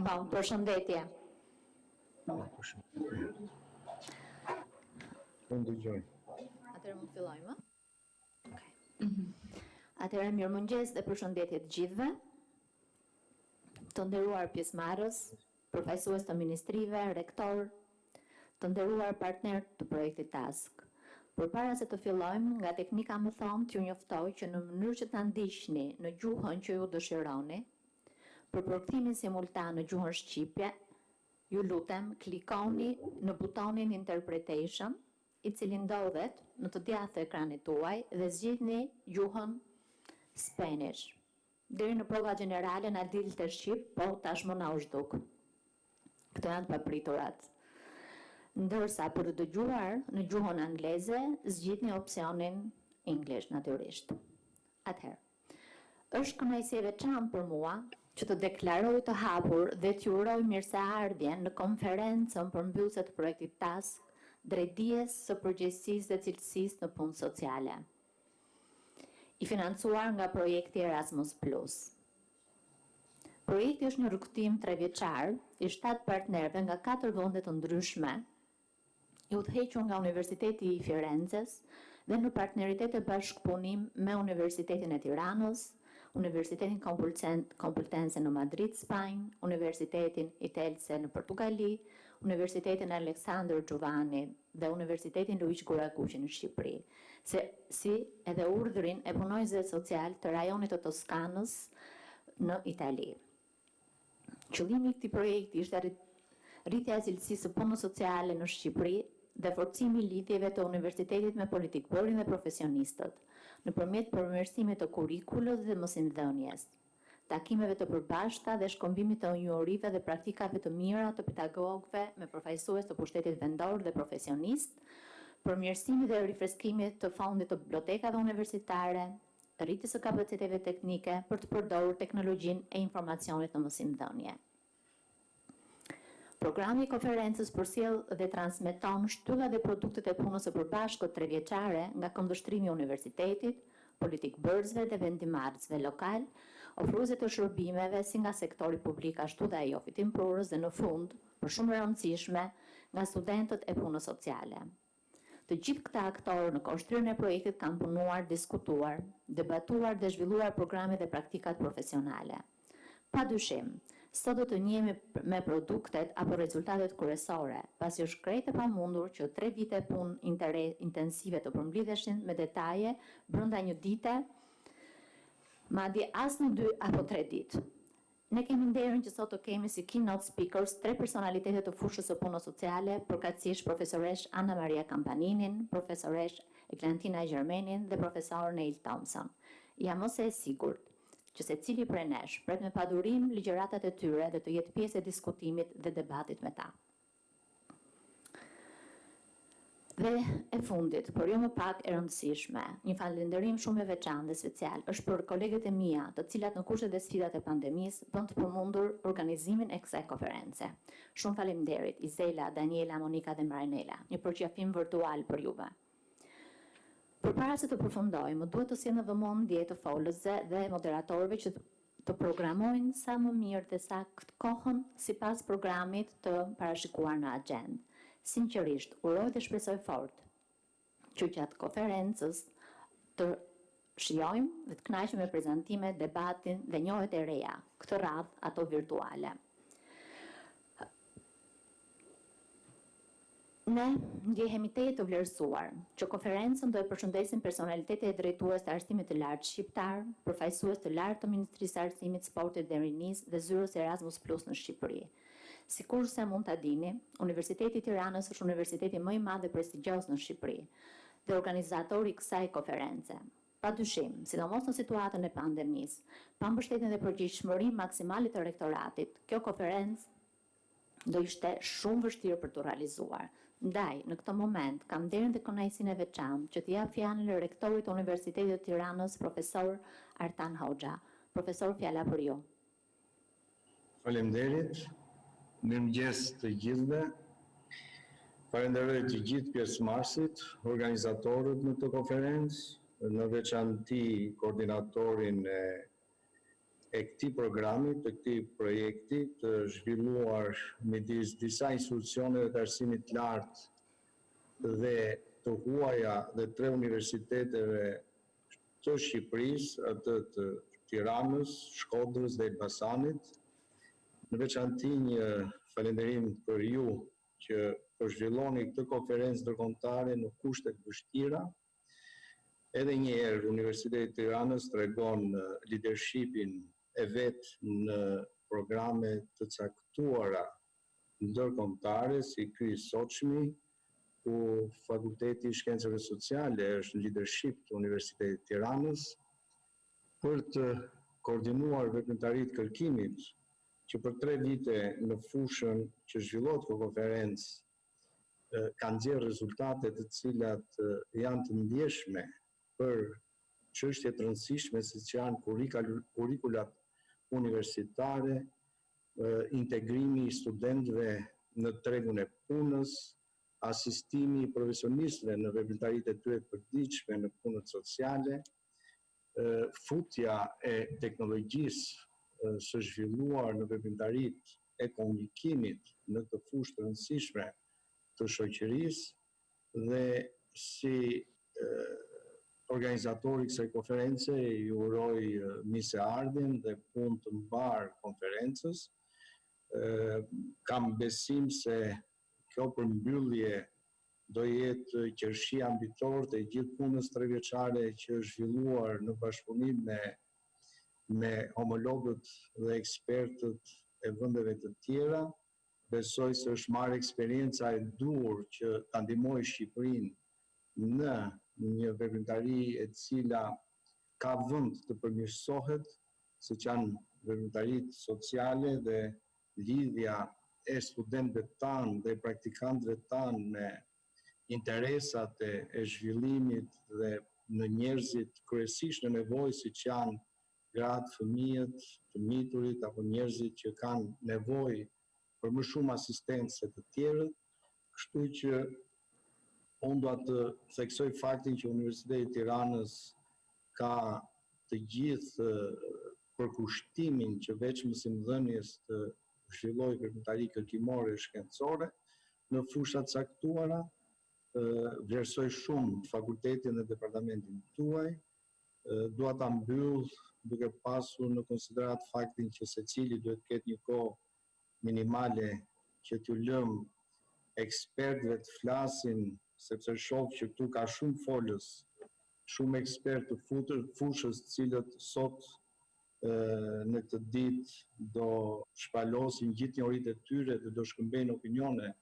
Përshëndetje. Unë dëgjoj. Atëherë mund të fillojmë? Okej. Atëherë mirëmëngjes dhe përshëndetje të gjithëve. Të nderuar pjesëmarrës, përfaqësues të ministrive, rektor, të nderuar partner të projektit TASK. Përpara se të fillojmë, nga teknika më thonë t'ju njoftoj që në mënyrë që ta ndiqni në gjuhën që ju dëshironi, për përkthimin simultan në gjuhën shqipe, ju lutem klikoni në butonin Interpretation, i cili ndodhet në të djathtë të ekranit tuaj dhe zgjidhni gjuhën Spanish. Deri në prova gjenerale na dilte shqip, po tashmë na u zhduk. Këto janë të papriturat. Ndërsa për të dëgjuar në gjuhën angleze, zgjidhni opsionin English natyrisht. Atëherë, është kënaqësi e veçantë për mua që të deklaroj të hapur dhe t'ju uroj mirëseardhjen në konferencën përmbyllëse të projektit TASK, drejt dijes së përgjegjësisë dhe cilësisë në punë sociale, i financuar nga projekti Erasmus+. Projekti është një rrugtim 3 vjeçar i 7 partnerëve nga 4 vende të ndryshme, i udhëhequr nga Universiteti i Firenzes dhe në partneritet e bashkëpunim me Universitetin e Tiranës, Universitetin Complutense në Madrid, Spanjë, Universitetin i Telse në Portugali, Universitetin Aleksandër Xhuvani dhe Universitetin Luiç Gurakuqi në Shqipëri, si edhe urdhrin e punonjësve social të rajonit të Toskanës në Itali. Qëllimi i këtij projekti ishte rritja e cilësisë së punës sociale në Shqipëri dhe forcimi i lidhjeve të universitetit me politikbërin dhe profesionistët, nëpërmjet përmirësimit të kurrikulës dhe mësimdhënies, takimeve të përbashkëta dhe shkëmbimit të njohurive dhe praktikave të mira të pedagogëve me përfaqësues të pushtetit vendor dhe profesionist, përmirësimit dhe rifreskimit të fondit të bibliotekave universitare, rritjes së kapaciteteve teknike për të përdorur teknologjinë e informacionit në mësimdhënie. Programi i konferencës përcjell dhe transmeton shtyllat dhe produktet e punës së përbashkët 3 vjeçare nga këndvështrimi i universitetit, politikbërësve dhe vendimarrësve lokal, ofruese të shërbimeve si nga sektori publik ashtu dhe ajo fitimprurës dhe në fund, për shumë e rëndësishme, nga studentët e punës sociale. Të gjithë këta aktorë në konstruimin e projektit kanë punuar, diskutuar, debatuar dhe zhvilluar programe dhe praktikat profesionale. Padyshim, sot do të njihemi me produktet apo rezultatet kryesore, pasi është krejt e pamundur që 3 vite punë intensive të përmbledheshin me detaje brenda një dite, madje as në 2 apo 3 ditë. Ne kemi nderin që sot të kemi si keynote speakers 3 personalitete të fushës së punës sociale, përkatësisht profesoresh Anna Maria Kampaninin, profesoresh Eglantina Gjermenin dhe profesor Neil Thompson. Jam ose e sigurt që secili prej nesh pret me padurim ligjëratat e tyre dhe të jetë pjesë e diskutimit dhe debatit me ta. Dhe e fundit, por jo më pak e rëndësishme, një falënderim shumë e veçantë dhe special është për kolegët e mia, të cilat në kushtet dhe sfidat e pandemisë bën të përmundur organizimin e kësaj konference. Shumë faleminderit Izela, Daniela, Monika dhe Marinela, një përqafim virtual për juve. Përpara se të përfundojmë, duhet të sjellë në vëmendje të folësve dhe moderatorëve që të programojnë sa më mirë dhe saktë kohën sipas programit të parashikuar në agjendë. Sinqerisht, uroj dhe shpresoj fort që gjatë konferencës të shijojmë dhe të kënaqemi me prezantimet, debatin dhe njohjet e reja, këtë radhë ato virtuale. Ne ndjehemi të vlerësuar që konferencën do e përshëndesin personalitetet e drejtues të arsimit të lartë shqiptar, përfaqësues të lartë të Ministrisë së Arsimit, Sportit dhe Rinisë dhe zyrës Erasmus+ në Shqipëri. Sikurse mund ta dini, Universiteti i Tiranës është universiteti më i madh dhe prestigjioz në Shqipëri dhe organizatori i kësaj konference. Padyshim, sidomos në situatën e pandemisë, pa mbështetjen dhe përgjegjësinë maksimale të rektoratit, kjo konferencë do ishte shumë vështirë për të realizuar. Ndaj, në këtë moment, kam nderin dhe kënaqësinë e veçantë që t'i jap fjalën rektorit të Universitetit të Tiranës, profesor Artan Hoxha. Profesor, fjala për ju. Faleminderit. Mirëmëngjes të gjithëve. Falenderoj të gjithë pjesëmarrësit, organizatorët në këtë konferencë, në veçanti koordinatorin e këtij programi, të këtij projekti të zhvilluar midis disa institucioneve të arsimit lartë dhe të huaja dhe 3 universiteteve të Shqipërisë, atë të Tiranës, Shkodrës dhe Elbasanit. Në veçanti një falënderim për ju që po zhvilloni këtë konferencë ndërkombëtare në kushte të vështira. Edhe një herë Universiteti i Tiranës tregon leadershipin e vet në programe të caktuara ndërkombëtare si ky i sotshmi, ku Fakulteti i Shkencave Sociale është në leadership të Universitetit të Tiranës për të koordinuar veprimtaritë kërkimit që për 3 vite në fushën që zhvillohet kjo konferencë kanë nxjerrë rezultate të cilat janë të ndjeshme për çështje të rëndësishme siç janë kurrikulat universitare, integrimi i studentëve në tregun e punës, asistimi i profesionistëve në veprimtaritë e tyre të përditshme në punët sociale, futja e teknologjisë së zhvilluar në veprimtaritë e komunikimit në këtë fushë të rëndësishme të shoqërisë dhe si organizatori kësaj konference ju uroj mirëseardhjen dhe punë të mbar konferencës. Kam besim se kjo përmbyllje do jetë qershia mbitor të gjithë punës 3 vjeçare që është zhvilluar në bashkëpunim me homologët dhe ekspertët e vendeve të tjera. Besoj se është marrë eksperienca e dur që ta ndihmojë Shqipërinë në një veprimtari e cila ka vend të përmirësohet, siç janë veprimtaritë sociale dhe lidhja e studentëve tanë dhe praktikantëve tanë me interesat e zhvillimit dhe në njerëzit kryesisht në nevojë siç janë gratë, fëmijët, të miturit apo njerëzit që kanë nevojë për më shumë asistencë se të tjerët, kështu që unë dua të theksoj faktin që Universiteti i Tiranës ka të gjithë përkushtimin që veç mësimdhënies të zhvillojë veprimtari kërkimore e shkencore në fusha të caktuara. Vlerësoj shumë fakultetin dhe departamentin tuaj. Dua ta mbyll duke pasur në konsiderat faktin që secili duhet të ketë një kohë minimale që t'ju lëm ekspertëve të flasin, sepse shoh që këtu ka shumë folës, shumë ekspertë të fushës të cilët sot në këtë ditë do shpalosin gjithë njohuritë e tyre dhe do shkëmbejnë opinione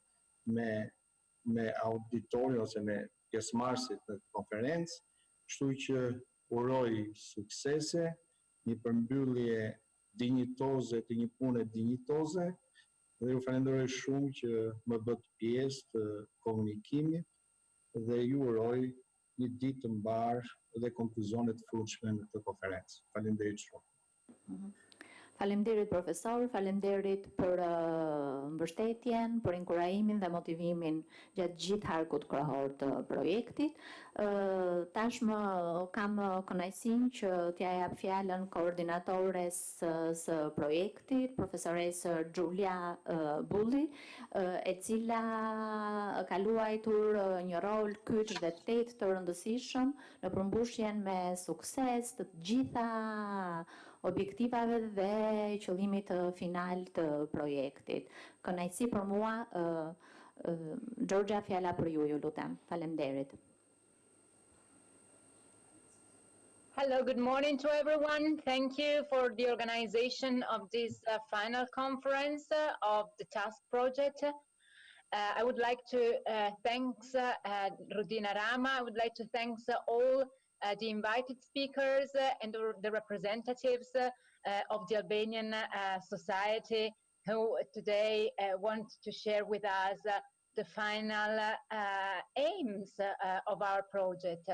me auditorin ose me pjesëmarrësit në konferencë, kështu që uroj suksese, një përmbyllje dinjitoze të një pune dinjitoze dhe ju falenderoj shumë që më bët pjesë të komunikimit dhe ju uroj një ditë të mbar dhe konkluzione të frutshme në këtë konferencë. Faleminderit shumë. Faleminderit profesor, faleminderit për mbështetjen, për inkurajimin dhe motivimin gjatë gjithë harkut kohor të projektit. Tashmë kam kënaqësinë që t'ja jap fjalën koordinatores së projektit, profesoresë Giulia Bulli, e cila ka luajtur një rol kyç dhe tetë të rëndësishëm në përmbushjen me sukses të gjitha objektivave dhe qëllimit final të projektit. Kënaqësi për mua, Georgia, fjala për ju, ju lutem. Faleminderit. Hello, good morning to everyone. Thank you for the organization of this final conference of the task project. I would like to thank Rudina Rama. I would like to thank all the invited speakers and the representatives of the Albanian society who today want to share with us the final aims of our project.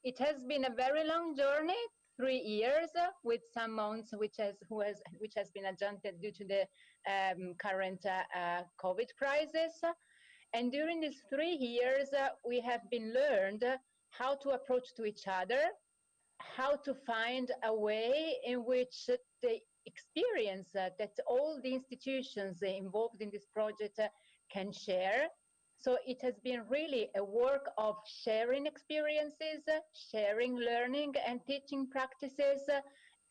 It has been a very long journey, 3 years, with some months which has been adjusted due to the current COVID crisis. And during these 3 years, we have been learned how to approach to each other, how to find a way in which the experience that all the institutions involved in this project can share. So it has been really a work of sharing experiences, sharing learning and teaching practices,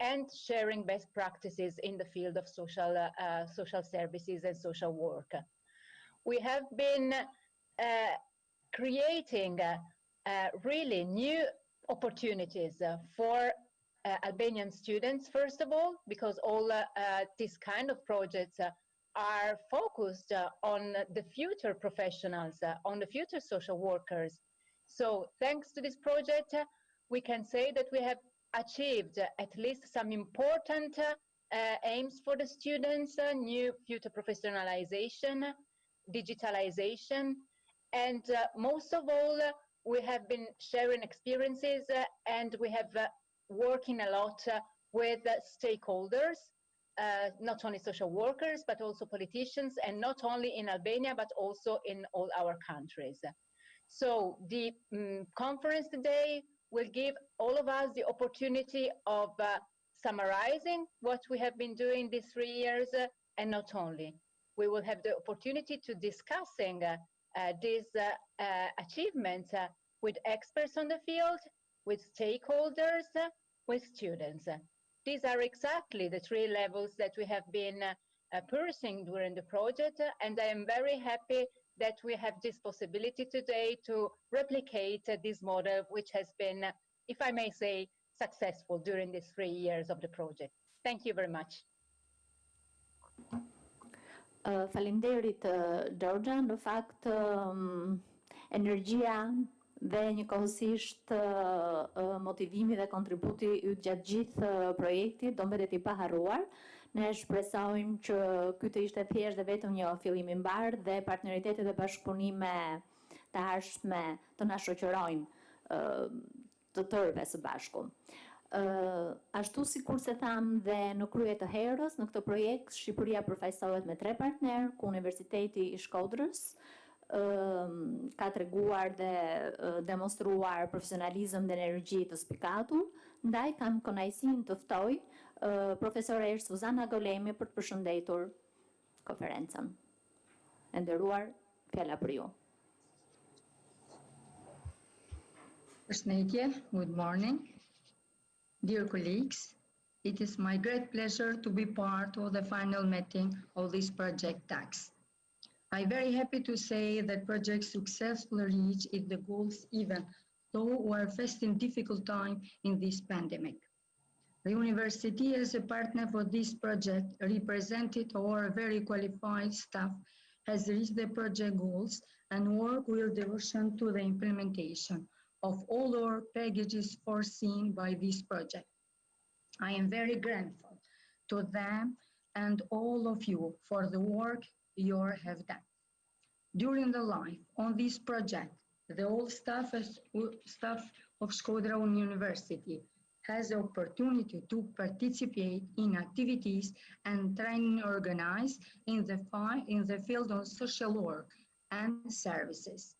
and sharing best practices in the field of social services and social work. We have been creating really new opportunities for Albanian students, first of all, because all these kind of projects are focused on the future professionals, on the future social workers. So thanks to this project, we can say that we have achieved at least some important aims for the students, new future professionalization, digitalization, and most of all, we have been sharing experiences and we have working a lot with stakeholders, not only social workers, but also politicians, and not only in Albania, but also in all our countries. So the conference today will give all of us the opportunity of summarizing what we have been doing these 3 years, and not only. We will have the opportunity to discussing these achievements with experts on the field, with stakeholders, with students. These are exactly the 3 levels that we have been pursuing during the project, and I am very happy that we have this possibility today to replicate this model, which has been, if I may say, successful during these 3 years of the project. Thank you very much. Faleminderit Giorgia, në fakt energjia dhe njëkohësisht motivimi dhe kontributi yt gjatë gjithë projektit do mbetet I paharruar. Ne shpresojmë që ky të ishte thjesht dhe vetëm një fillim I mbar dhe partneritetet e bashkëpunime të ardhshme të na shoqërojnë të tërëve së bashku. Ashtu si kur se tham dhe në krye të herës, në këtë projekt Shqipëria përfaqësohet me 3 partner, ku Universiteti I Shkodrës ka treguar dhe demonstruar profesionalizëm dhe energji të spikatur, ndaj kam kënaqësinë të ftoj profesoresh Suzana Golemi për të përshëndetur konferencën. E nderuar, fjala për ju. Përshëndetje, good morning. Dear colleagues, it is my great pleasure to be part of the final meeting of this project tax. I'm very happy to say that project successfully reached its goals even though we are facing difficult time in this pandemic. The university as a partner for this project, represented our very qualified staff, has reached the project goals and work with devotion to the implementation of all our packages foreseen by this project. I am very grateful to them and all of you for the work you have done. During the life on this project, the whole staff of Shkodra University has the opportunity to participate in activities and training organized in the field of social work and services.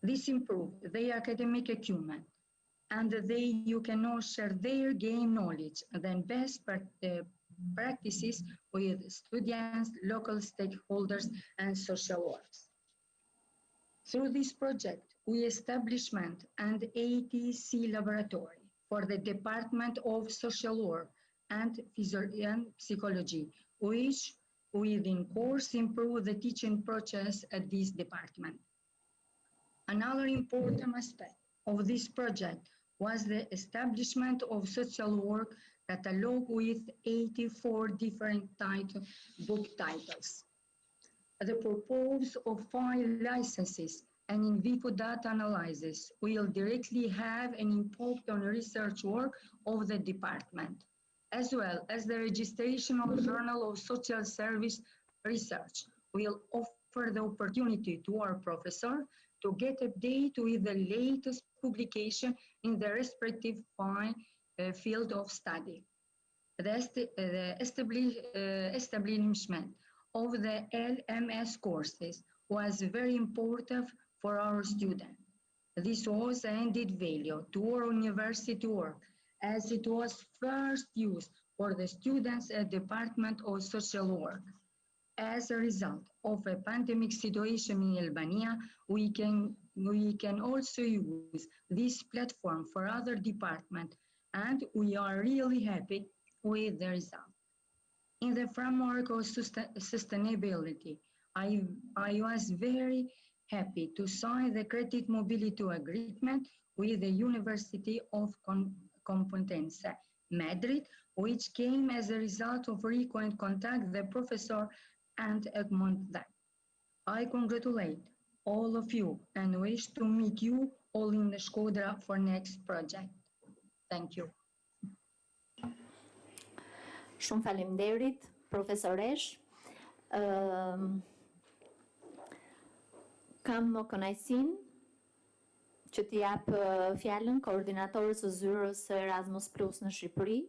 This improved their academic acumen, and you can all share their gained knowledge and best practices with students, local stakeholders, and social workers. Through this project, we establishment an ATC laboratory for the Department of Social Work and Psychology, which will in course improve the teaching process at this department. Another important aspect of this project was the establishment of social work catalog with 84 different book titles. The purpose of 5 licenses and in vivo data analysis will directly have an impact on research work of the department, as well as the registration of the Journal of Social Service Research will offer the opportunity to our professor to get updated with the latest publication in the respective field of study. The establishment of the LMS courses was very important for our students. This was added value to our university work, as it was first used for the students at Department of Social Work. As a result of a pandemic situation in Albania, we can also use this platform for other departments, and we are really happy with the result. In the framework of sustainability, I was very happy to sign the Credit Mobility Agreement with the University of Complutense, Madrid, which came as a result of frequent contact the professor and Egmont them. I congratulate all of you and wish to meet you all in the Shkodra for next project. Thank you. Shumë faleminderit, profesoresh. Kam kënaqësinë që t'i jap fjalën koordinatorës së zyrës së Erasmus Plus në Shqipëri,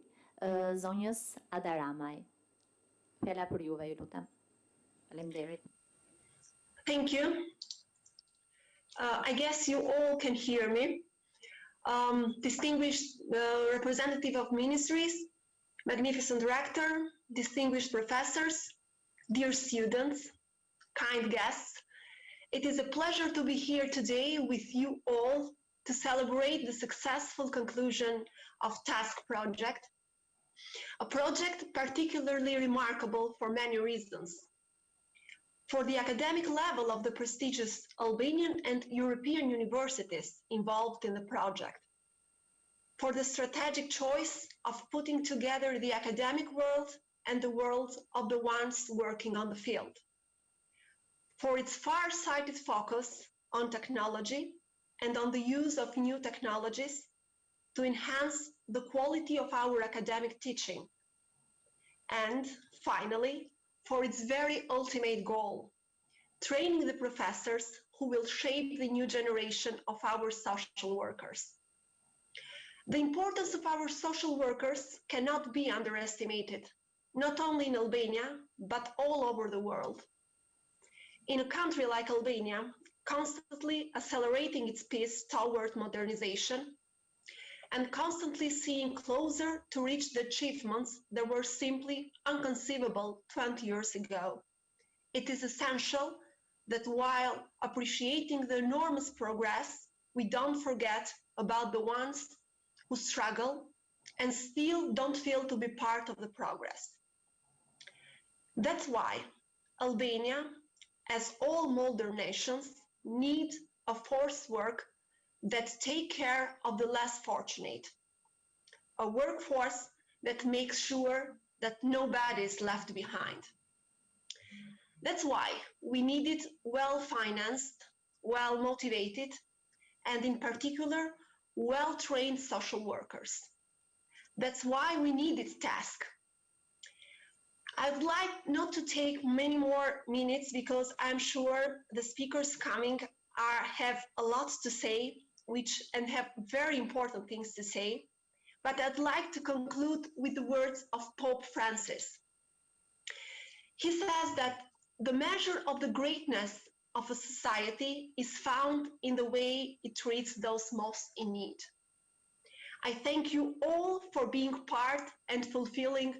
zonjës Ada Ramaj. Fjala për juve, ju lutem. Faleminderit. Thank you. I guess you all can hear me. Distinguished representative of ministries, magnificent director, distinguished professors, dear students, kind guests, it is a pleasure to be here today with you all to celebrate the successful conclusion of TASK project, a project particularly remarkable for many reasons. For the academic level of the prestigious Albanian and European universities involved in the project, for the strategic choice of putting together the academic world and the world of the ones working on the field, for its far-sighted focus on technology and on the use of new technologies to enhance the quality of our academic teaching, and finally, for its very ultimate goal, training the professors who will shape the new generation of our social workers. The importance of our social workers cannot be underestimated, not only in Albania, but all over the world. In a country like Albania, constantly accelerating its pace toward modernization and constantly seeing closer to reach the achievements that were simply inconceivable 20 years ago, it is essential that while appreciating the enormous progress, we don't forget about the ones who struggle and still don't feel to be part of the progress. That's why Albania, as all modern nations, need a forced work that take care of the less fortunate, a workforce that makes sure that nobody is left behind. That's why we needed well-financed, well-motivated, and in particular, well-trained social workers. That's why we needed TASK. I would like not to take many more minutes because I'm sure the speakers coming have a lot to say, and have very important things to say, but I'd like to conclude with the words of Pope Francis. He says that the measure of the greatness of a society is found in the way it treats those most in need. I thank you all for being part and fulfilling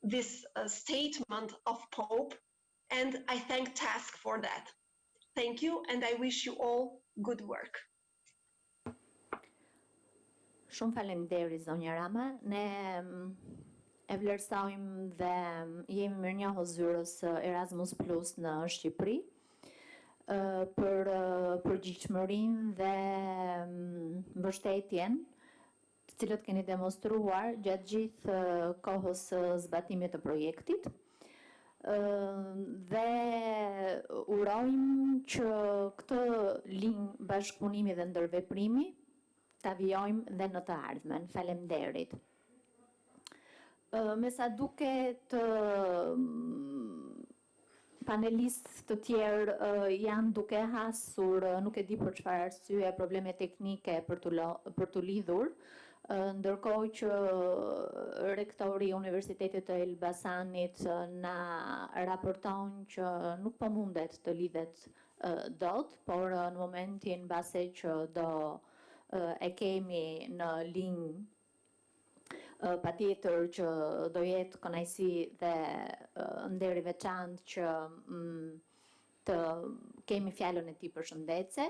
this statement of Pope, and I thank TASK for that. Thank you, and I wish you all good work. Shumë faleminderit zonja Rama. Ne e vlerësojmë dhe jemi mirënjohës zyrës Erasmus Plus në Shqipëri për përgjegjësinë dhe mbështetjen të cilët keni demonstruar gjatë gjithë kohës së zbatimit të projektit. Dhe urojmë që këtë linjë bashkëpunimi dhe ndërveprimi ta vijojmë dhe në të ardhmen. Faleminderit. Me sa duket panelistë të tjerë janë duke hasur, nuk e di për çfarë arsye, probleme teknike për të lidhur, ndërkohë që rektori i Universitetit të Elbasanit na raporton që nuk po mundet të lidhet dot, por në momentin mbase që do e kemi në linjë Patjetër që do jetë kënaqësi dhe nder i veçantë që të kemi fjalën e tij përshëndetse.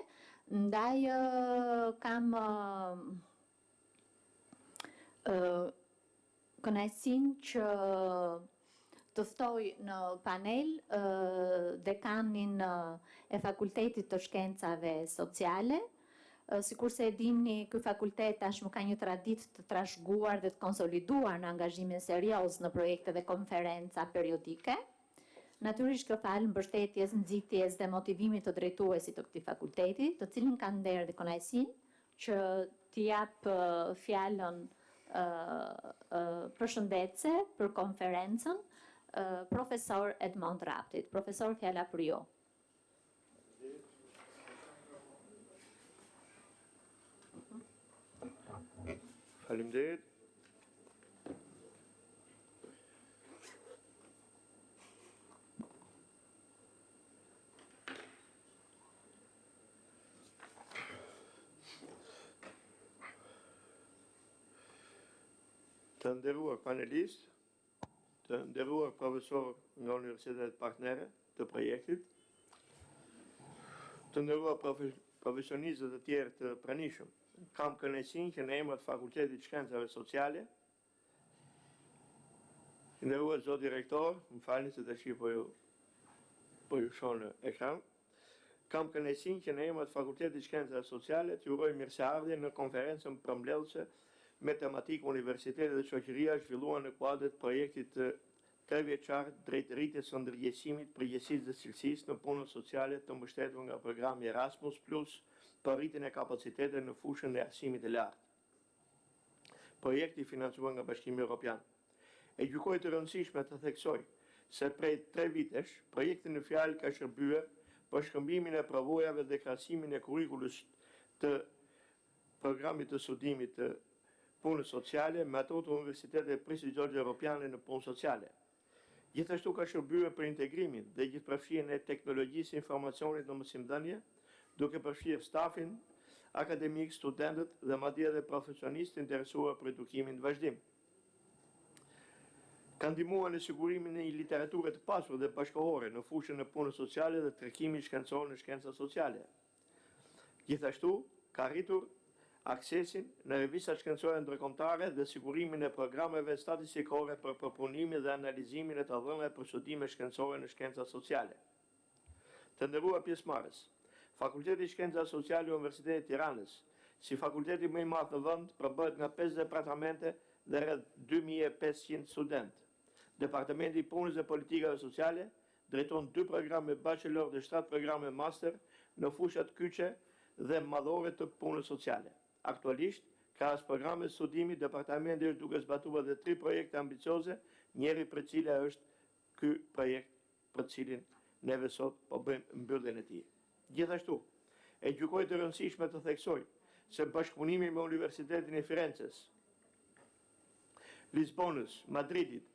Ndaj kam kënaqësinë që të ftoj në panel dekanin e Fakultetit të Shkencave Sociale. Sikur se e dini, ky fakultet tashmë ka një traditë të trashëguar dhe të konsoliduar në angazhimin serioz në projekte dhe konferenca periodike. Natyrisht kjo fal mbështetjes, nxitjes dhe motivimit të drejtuesit të këtij fakulteti, të cilin ka nder dhe kënaqësinë që t'i jap fjalën përshëndetse për konferencën profesor Edmond Raptit. Profesor, fjala për ju. Faleminderit. Të nderuar panelistë, të nderuar profesor nga Universitetet Partnere të projektit, të nderuar profesionistët e tjerë të pranishëm, kam kënaqësinë që në emër të Fakultetit të Shkencave Sociale, të nderuar zot direktor, më falni se tash po ju shoh në ekran, kam kënaqësinë që në emër të Fakultetit të Shkencave Sociale t'ju uroj mirëseardhje në konferencën përmbledhëse me tematikë Universiteti dhe Shoqëria zhvilluar në kuadër të projektit të 3 vjeçar drejt rritjes së ndërgjegjësimit, përgjegjësisë dhe cilësisë në punën sociale të mbështetur nga programi Erasmus+ për rritjen e kapacitetit në fushën e arsimit të lartë. Projekti financuar nga Bashkimi Evropian. E gjykoj të rëndësishme të theksoj se prej 3 vitesh, projekti në fjalë ka shërbyer për shkëmbimin e provojave dhe krahasimin e kurrikulës të programit të studimit të punës sociale me ato të Universitetit Prestigjioze Evropiane në punë sociale. Gjithashtu ka shërbyer për integrimin dhe gjithëpërfshirjen e teknologjisë informacionit në mësimdhënie, duke përfshirë stafin akademik, studentët dhe madje edhe profesionistë interesuar për edukimin të vazhdim. Ka ndihmuar në sigurimin e një literature të pasur dhe bashkëkohore në fushën e punës sociale dhe tregimit shkencor në shkenca sociale. Gjithashtu, ka rritur aksesin në revistat shkencore ndërkombëtare dhe sigurimin e programeve statistikore për përpunimin dhe analizimin e të dhënave për studime shkencore në shkenca sociale. Të nderuar pjesëmarrës, Fakulteti i Shkencave Sociale i Universitetit të Tiranës, si fakulteti më i madh në vend, përbëhet nga 5 departamente dhe rreth 2500 studentë. Departamenti i Punës dhe Politikave Sociale drejton 2 programe bachelor dhe 7 programe master në fushat kyçe dhe madhore të punës sociale. Aktualisht, ka as programe studimi, departamenti është duke zbatuar dhe 3 projekte ambicioze, njëri për cila është ky projekt për cilin neve sot po bëjmë mbylljen e tij. Gjithashtu, e gjykoj të rëndësishme të theksoj se bashkëpunimi me Universitetin e Firenzes, Lisbonës, Madridit,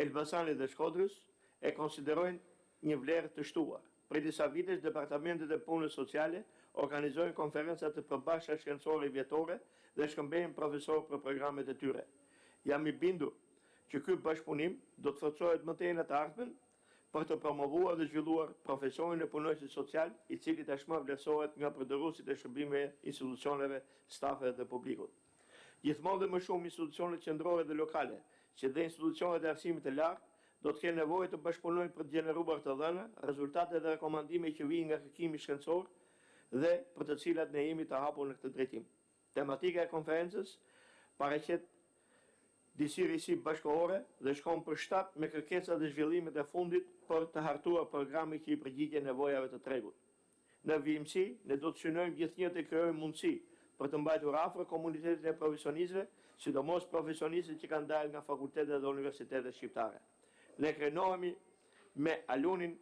Elbasanit dhe Shkodrës e konsiderojnë një vlerë të shtuar. Prej disa vitesh, departamentet e punës sociale organizojnë konferenca të përbashkëta shkencore vjetore dhe shkëmbejnë profesorë për programet e tyre. Jam i bindur që ky bashkëpunim do të forcohet më tej në të ardhmen për të promovuar dhe zhvilluar profesionin e punonjësit social, i cili tashmë vlerësohet nga përdorësit e shërbimeve, institucioneve, stafeve dhe publikut. Gjithmonë dhe më shumë institucionet qendrore dhe lokale, që dhe institucionet e arsimit të lartë, do të kenë nevojë të bashkëpunojnë për të gjeneruar të dhëna, rezultate dhe rekomandime që vijnë nga kërkimi shkencor dhe për të cilat ne jemi të hapur në këtë drejtim. Tematika e konferencës paraqet disi risi bashkëkohore dhe shkon për shtat me kërkesat dhe zhvillimet e fundit për të hartuar programe që i përgjigjen nevojave të tregut. Në vijimësi, ne do të synojmë gjithnjë të krijojmë mundësi për të mbajtur afër komunitetin e profesionistëve, sidomos profesionistët që kanë dalë nga fakultetet dhe universitetet shqiptare. Ne krenohemi me alunin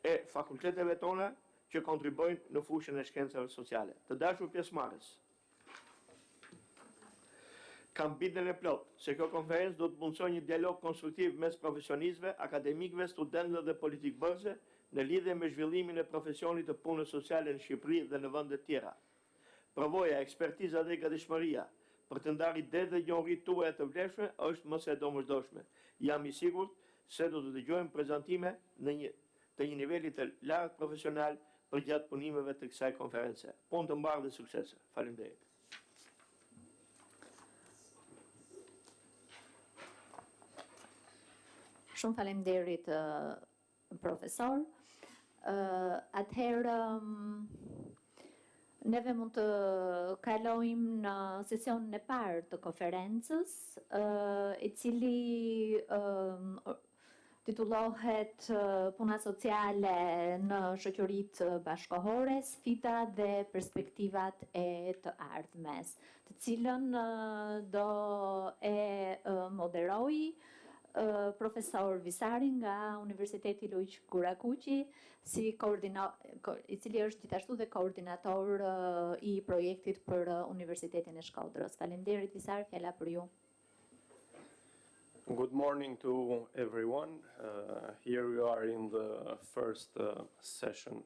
e fakulteteve tona që kontribojnë në fushën e shkencave sociale. Të dashur pjesëmarrës, kam bindjen e plot se kjo konferencë do të mundsojë një dialog konstruktiv mes profesionistëve, akademikëve, studentëve dhe politikbërësve në lidhje me zhvillimin e profesionit të punës sociale në Shqipëri dhe në vende të tjera. Provoja, ekspertiza dhe gatishmëria për të ndarë ide dhe njohuri tuaja të vlefshme është më se domosdoshme. Jam I sigurt se do të dëgjojmë prezantime të një niveli të lartë profesional për gjatë punimeve të kësaj konference. Punë të mbarë dhe suksese. Faleminderit. Shumë faleminderit profesor. Atëherë neve mund të kalojmë në sesionin e parë të konferencës, I cili titullohet Puna sociale në shoqëritë bashkëkohore, sfida dhe perspektivat e të ardhmes, të cilën do e moderoj profesor Visari nga Universiteti Luiq Kurakuqi, I cili është gjithashtu dhe koordinator I projektit për Universitetin e Shkodrës. Faleminderit Visar, fjala për ju. Good morning to everyone. Here we are in the first session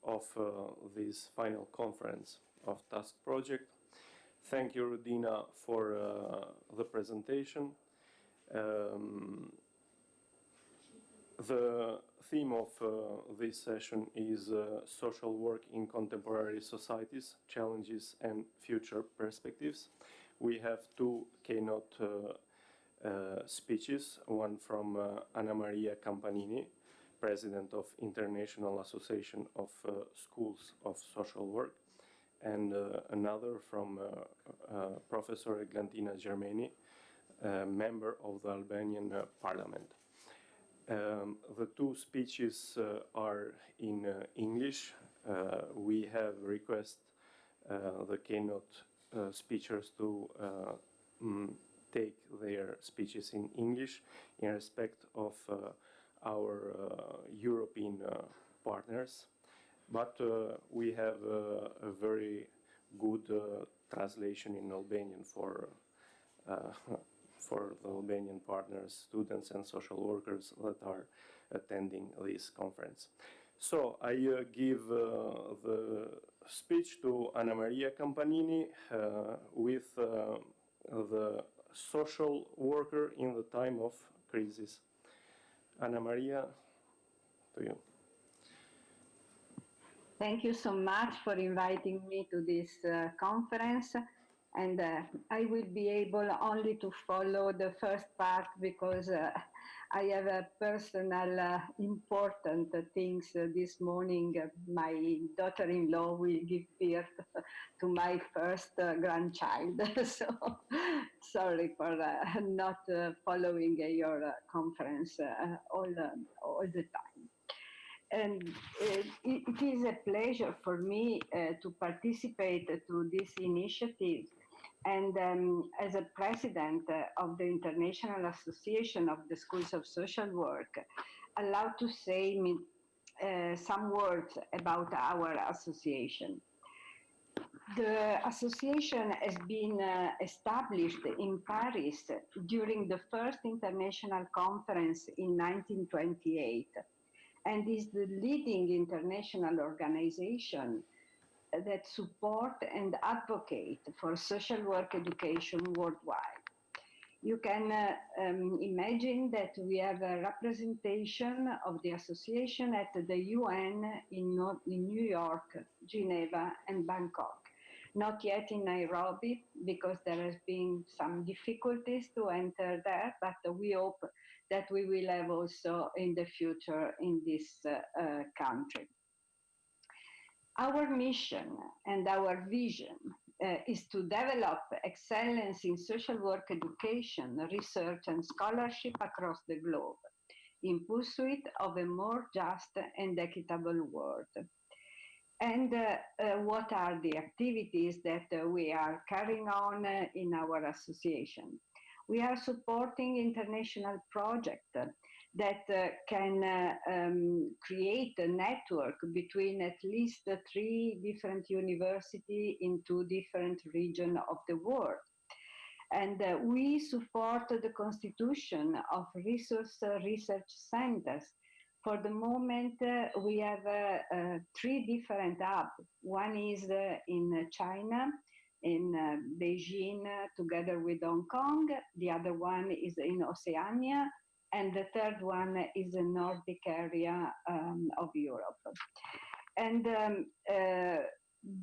of this final conference of Task Project. Thank you, Rudina, for the presentation. The theme of this session is social work in contemporary societies, challenges and future perspectives. We have two keynote speeches, one from Anna Maria Campanini, President of International Association of Schools of Social Work, and another from Professor Eglantina Germani, member of the Albanian Parliament. The two speeches are in English. We have requested the keynote speakers to take their speeches in English in respect of our European partners, but we have a very good translation in Albanian for the Albanian partners, students and social workers that are attending this conference. So I give the speech to Anna Maria Campanini with the social worker in the time of crisis. Anna Maria, to you. Thank you so much for inviting me to this conference. And I will be able only to follow the first part because I have a personal important things this morning. My daughter-in-law will give birth to my first grandchild. So sorry for not following your conference all the time. And it is a pleasure for me to participate to this initiative. And as a president of the International Association of the Schools of Social Work, allowed to say some words about our association. The association has been established in Paris during the first international conference in 1928 and is the leading international organization that support and advocate for social work education worldwide. You can imagine that we have a representation of the association at the UN in New York, Geneva, and Bangkok. Not yet in Nairobi, because there has been some difficulties to enter there, but we hope that we will have also in the future in this country. Our mission and our vision is to develop excellence in social work education, research and scholarship across the globe in pursuit of a more just and equitable world. And what are the activities that we are carrying on in our association? We are supporting international projects that can create a network between at least 3 different universities in 2 different regions of the world. And we support the constitution of research centers. For the moment, we have 3 different hubs. One is in China, in Beijing together with Hong Kong. The other one is in Oceania. And the third one is the Nordic area of Europe. And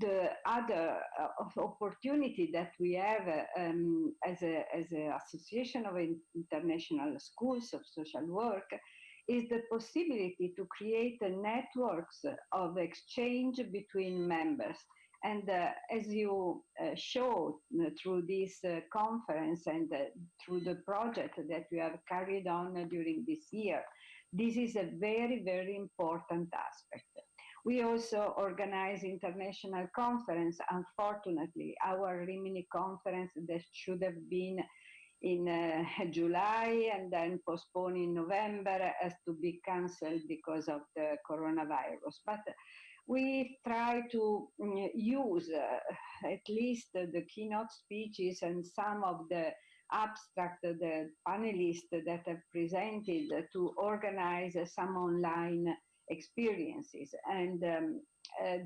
the other opportunity that we have as an association of international schools of social work is the possibility to create networks of exchange between members. And as you showed through this conference and through the project that we have carried on during this year, this is a very, very important aspect. We also organize international conference. Unfortunately, our Rimini conference that should have been in July and then postponed in November has to be cancelled because of the coronavirus. But we try to use at least the keynote speeches and some of the abstract, the panelists that have presented to organize some online experiences. And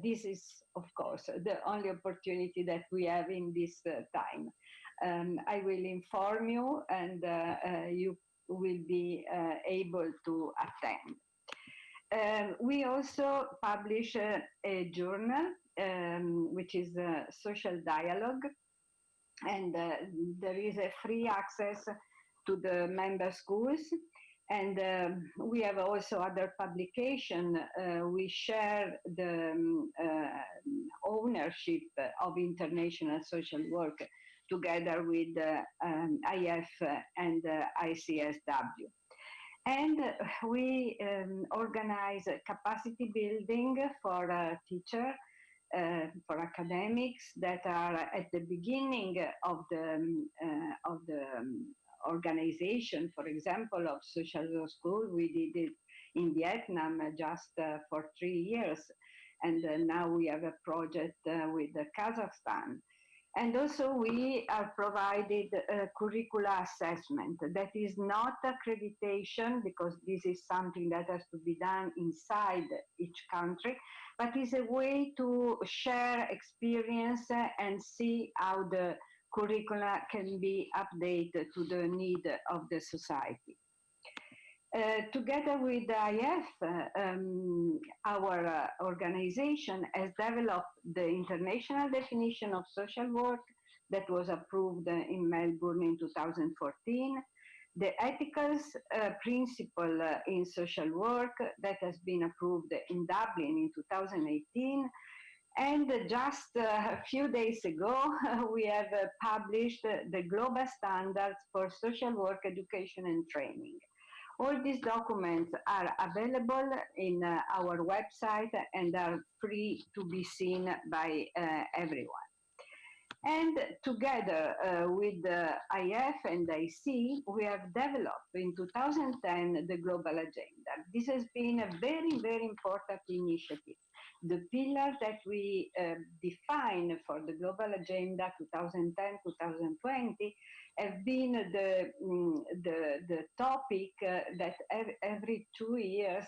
this is, of course, the only opportunity that we have in this time. I will inform you and you will be able to attend. We also publish a journal, which is Social Dialogue, and there is a free access to the member schools. And we have also other publication. We share the ownership of international social work together with IF and ICSW. And we organize capacity building for teachers, for academics that are at the beginning of the organization, for example, of social school. We did it in Vietnam just for 3 years. And now we have a project with Kazakhstan. And also we are provided curricula assessment. That is not accreditation, because this is something that has to be done inside each country, but is a way to share experience and see how the curricula can be updated to the need of the society. Together with IF, our organization has developed the international definition of social work that was approved in Melbourne in 2014, the ethical principle in social work that has been approved in Dublin in 2018, and just a few days ago, we have published the global standards for social work education and training. All these documents are available in our website and are free to be seen by everyone. And together with IF and IC, we have developed in 2010 the Global Agenda. This has been a very, very important initiative. The pillars that we define for the Global Agenda 2010-2020 have been the topic that every 2 years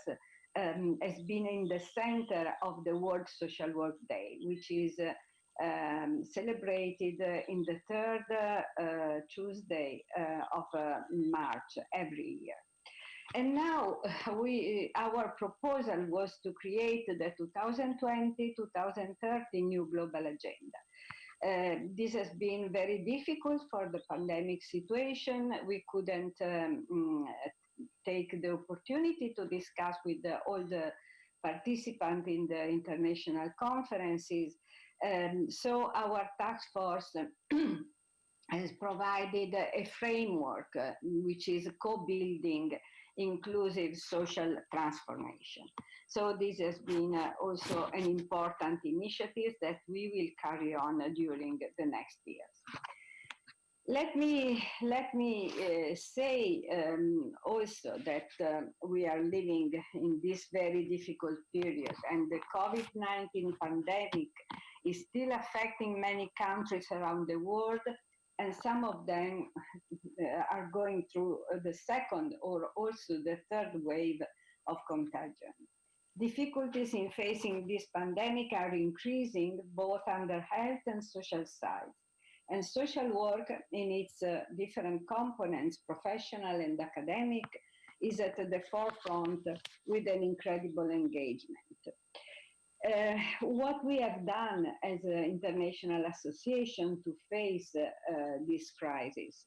has been in the center of the World Social Work Day, which is celebrated in the third Tuesday of March every year. And now our proposal was to create the 2020-2030 new global agenda. This has been very difficult for the pandemic situation. We couldn't take the opportunity to discuss with all the participants in the international conferences. So our task force has provided a framework which is co-building inclusive social transformation. So this has been also an important initiative that we will carry on during the next years. Let me say also that we are living in this very difficult period, and the COVID-19 pandemic is still affecting many countries around the world, and some of them are going through the second or also the third wave of contagion. Difficulties in facing this pandemic are increasing both under health and social sides. And social work in its different components, professional and academic, is at the forefront with an incredible engagement. What we have done as an international association to face this crisis.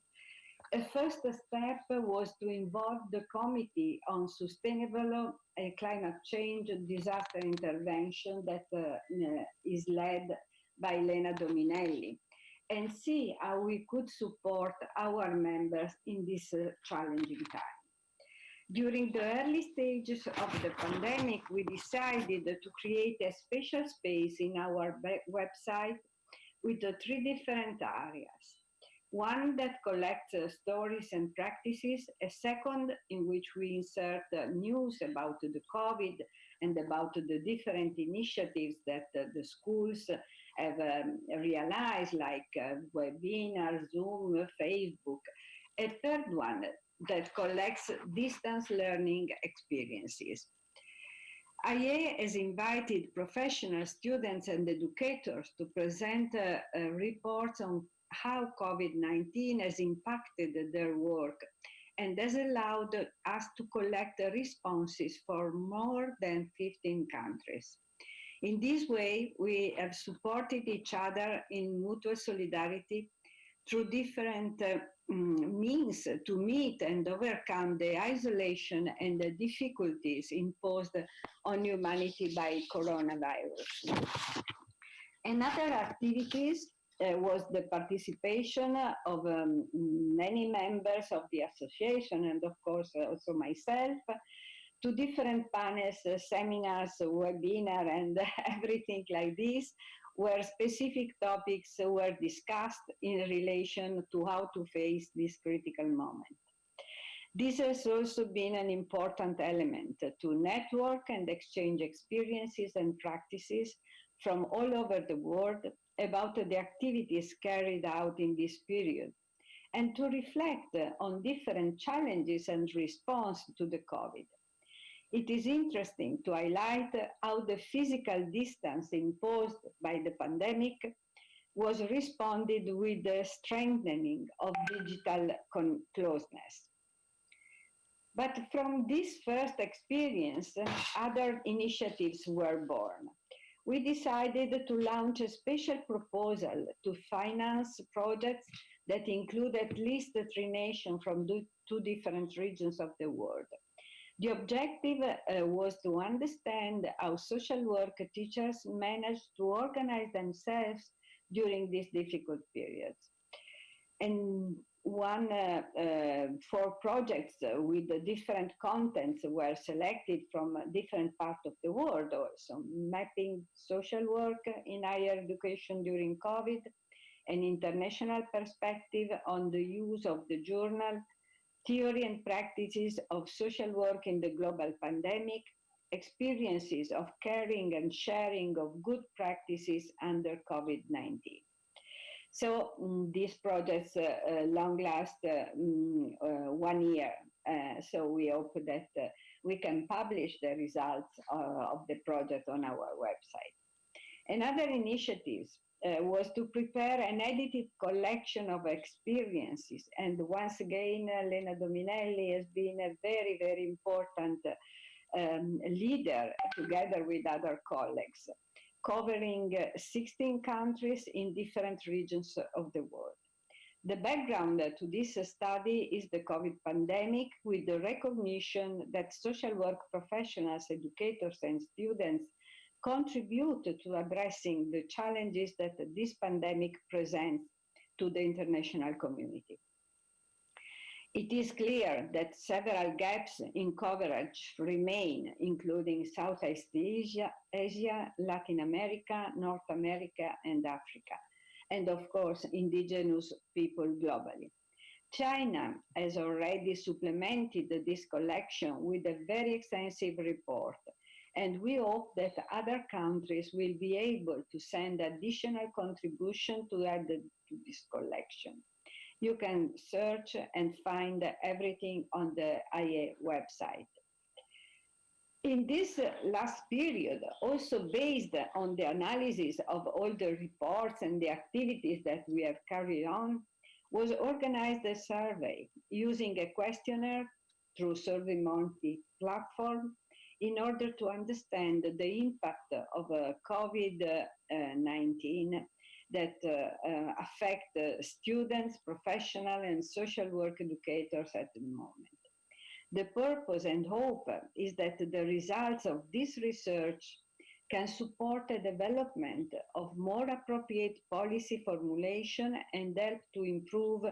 A first step was to involve the Committee on Sustainable Climate Change Disaster Intervention that is led by Lena Dominelli, and see how we could support our members in this challenging time. During the early stages of the pandemic, we decided to create a special space in our website with 3 different areas. One that collects stories and practices, a second in which we insert news about the COVID and about the different initiatives that the schools have realized, like webinar, Zoom, Facebook. A third one that collects distance learning experiences. IE has invited professional students and educators to present reports on how COVID-19 has impacted their work and has allowed us to collect responses for more than 15 countries. In this way, we have supported each other in mutual solidarity through different means to meet and overcome the isolation and the difficulties imposed on humanity by coronavirus. Another activities was the participation of many members of the association and of course also myself to different panels, seminars, webinar and everything like this, where specific topics were discussed in relation to how to face this critical moment. This has also been an important element to network and exchange experiences and practices from all over the world about the activities carried out in this period, and to reflect on different challenges and response to the COVID. It is interesting to highlight how the physical distance imposed by the pandemic was responded with the strengthening of digital closeness. But from this first experience, other initiatives were born. We decided to launch a special proposal to finance projects that include at least 3 nations from 2 different regions of the world. The objective was to understand how social work teachers managed to organize themselves during these difficult periods. And 4 projects with different contents were selected from different parts of the world also, mapping social work in higher education during COVID, an international perspective on the use of the journal, theory and practices of social work in the global pandemic, experiences of caring and sharing of good practices under COVID-19. So these projects long last 1 year. So we hope that we can publish the results of the project on our website. Another initiative was to prepare an edited collection of experiences. And once again, Lena Dominelli has been a very, very important leader together with other colleagues, covering 16 countries in different regions of the world. The background to this study is the COVID pandemic, with the recognition that social work professionals, educators, and students contribute to addressing the challenges that this pandemic presents to the international community. It is clear that several gaps in coverage remain, including Southeast Asia, Latin America, North America, and Africa, and of course, indigenous people globally. China has already supplemented this collection with a very extensive report, and we hope that other countries will be able to send additional contribution to add to this collection. You can search and find everything on the IE website. In this last period, also based on the analysis of all the reports and the activities that we have carried on, was organized a survey using a questionnaire through SurveyMonkey platform in order to understand the impact of COVID-19 that affect students, professional and social work educators at the moment. The purpose and hope is that the results of this research can support the development of more appropriate policy formulation and help to improve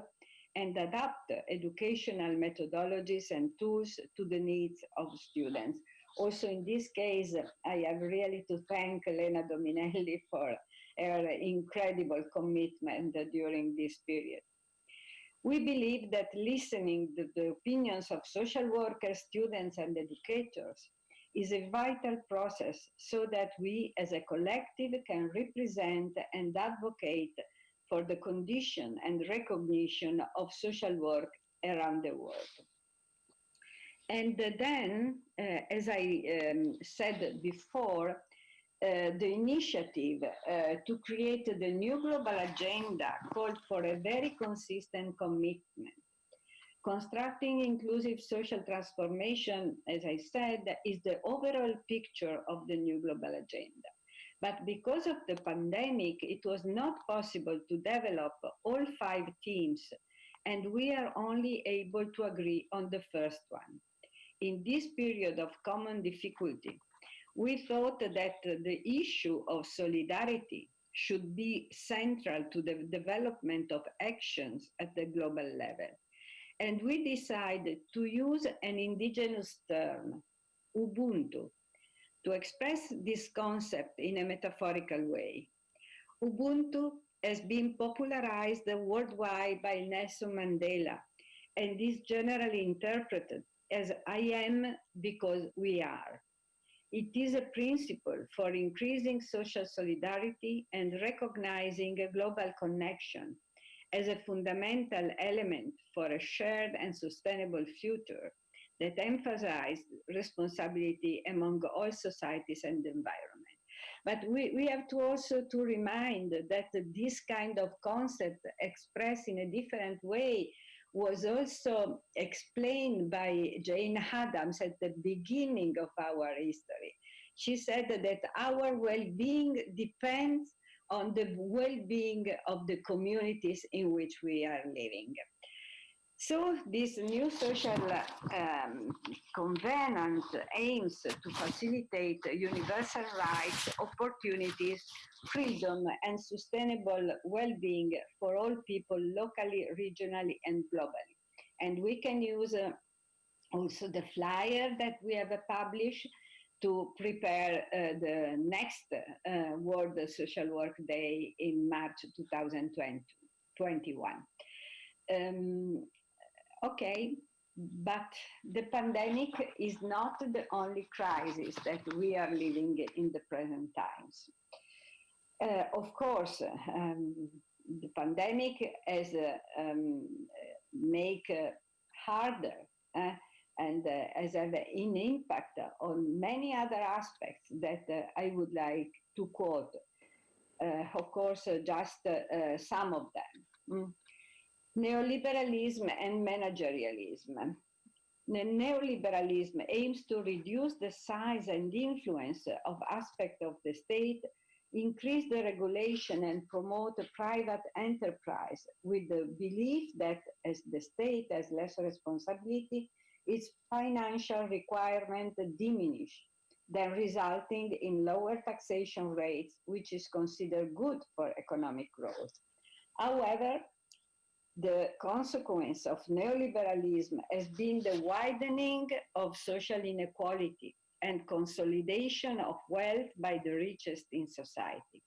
and adapt educational methodologies and tools to the needs of students. Also, in this case, I have really to thank Elena Dominelli for her incredible commitment during this period. We believe that listening to the opinions of social workers, students, and educators is a vital process so that we as a collective can represent and advocate for the condition and recognition of social work around the world. And then, as I said before, the initiative to create the new global agenda called for a very consistent commitment. Constructing inclusive social transformation, as I said, is the overall picture of the new global agenda. But because of the pandemic, it was not possible to develop all 5 themes, and we are only able to agree on the first one. In this period of common difficulty, we thought that the issue of solidarity should be central to the development of actions at the global level. And we decided to use an indigenous term, Ubuntu, to express this concept in a metaphorical way. Ubuntu has been popularized worldwide by Nelson Mandela and is generally interpreted as I am because we are. It is a principle for increasing social solidarity and recognizing a global connection as a fundamental element for a shared and sustainable future that emphasizes responsibility among all societies and the environment. But we have to also to remind that this kind of concept expressed in a different way was also explained by Jane Addams at the beginning of our history. She said that our well-being depends on the well-being of the communities in which we are living. So this new social covenant aims to facilitate universal rights, opportunities, freedom, and sustainable well-being for all people locally, regionally, and globally. And we can use also the flyer that we have published to prepare the next World Social Work Day in March 2021. Okay, but the pandemic is not the only crisis that we are living in the present times. Of course, the pandemic has make harder and has had an impact on many other aspects that I would like to quote. Of course, just some of them. Neoliberalism and managerialism. Neoliberalism aims to reduce the size and influence of aspects of the state, increase the regulation and promote private enterprise with the belief that as the state has less responsibility, its financial requirements diminish, then resulting in lower taxation rates, which is considered good for economic growth. However, the consequence of neoliberalism has been the widening of social inequality and consolidation of wealth by the richest in society.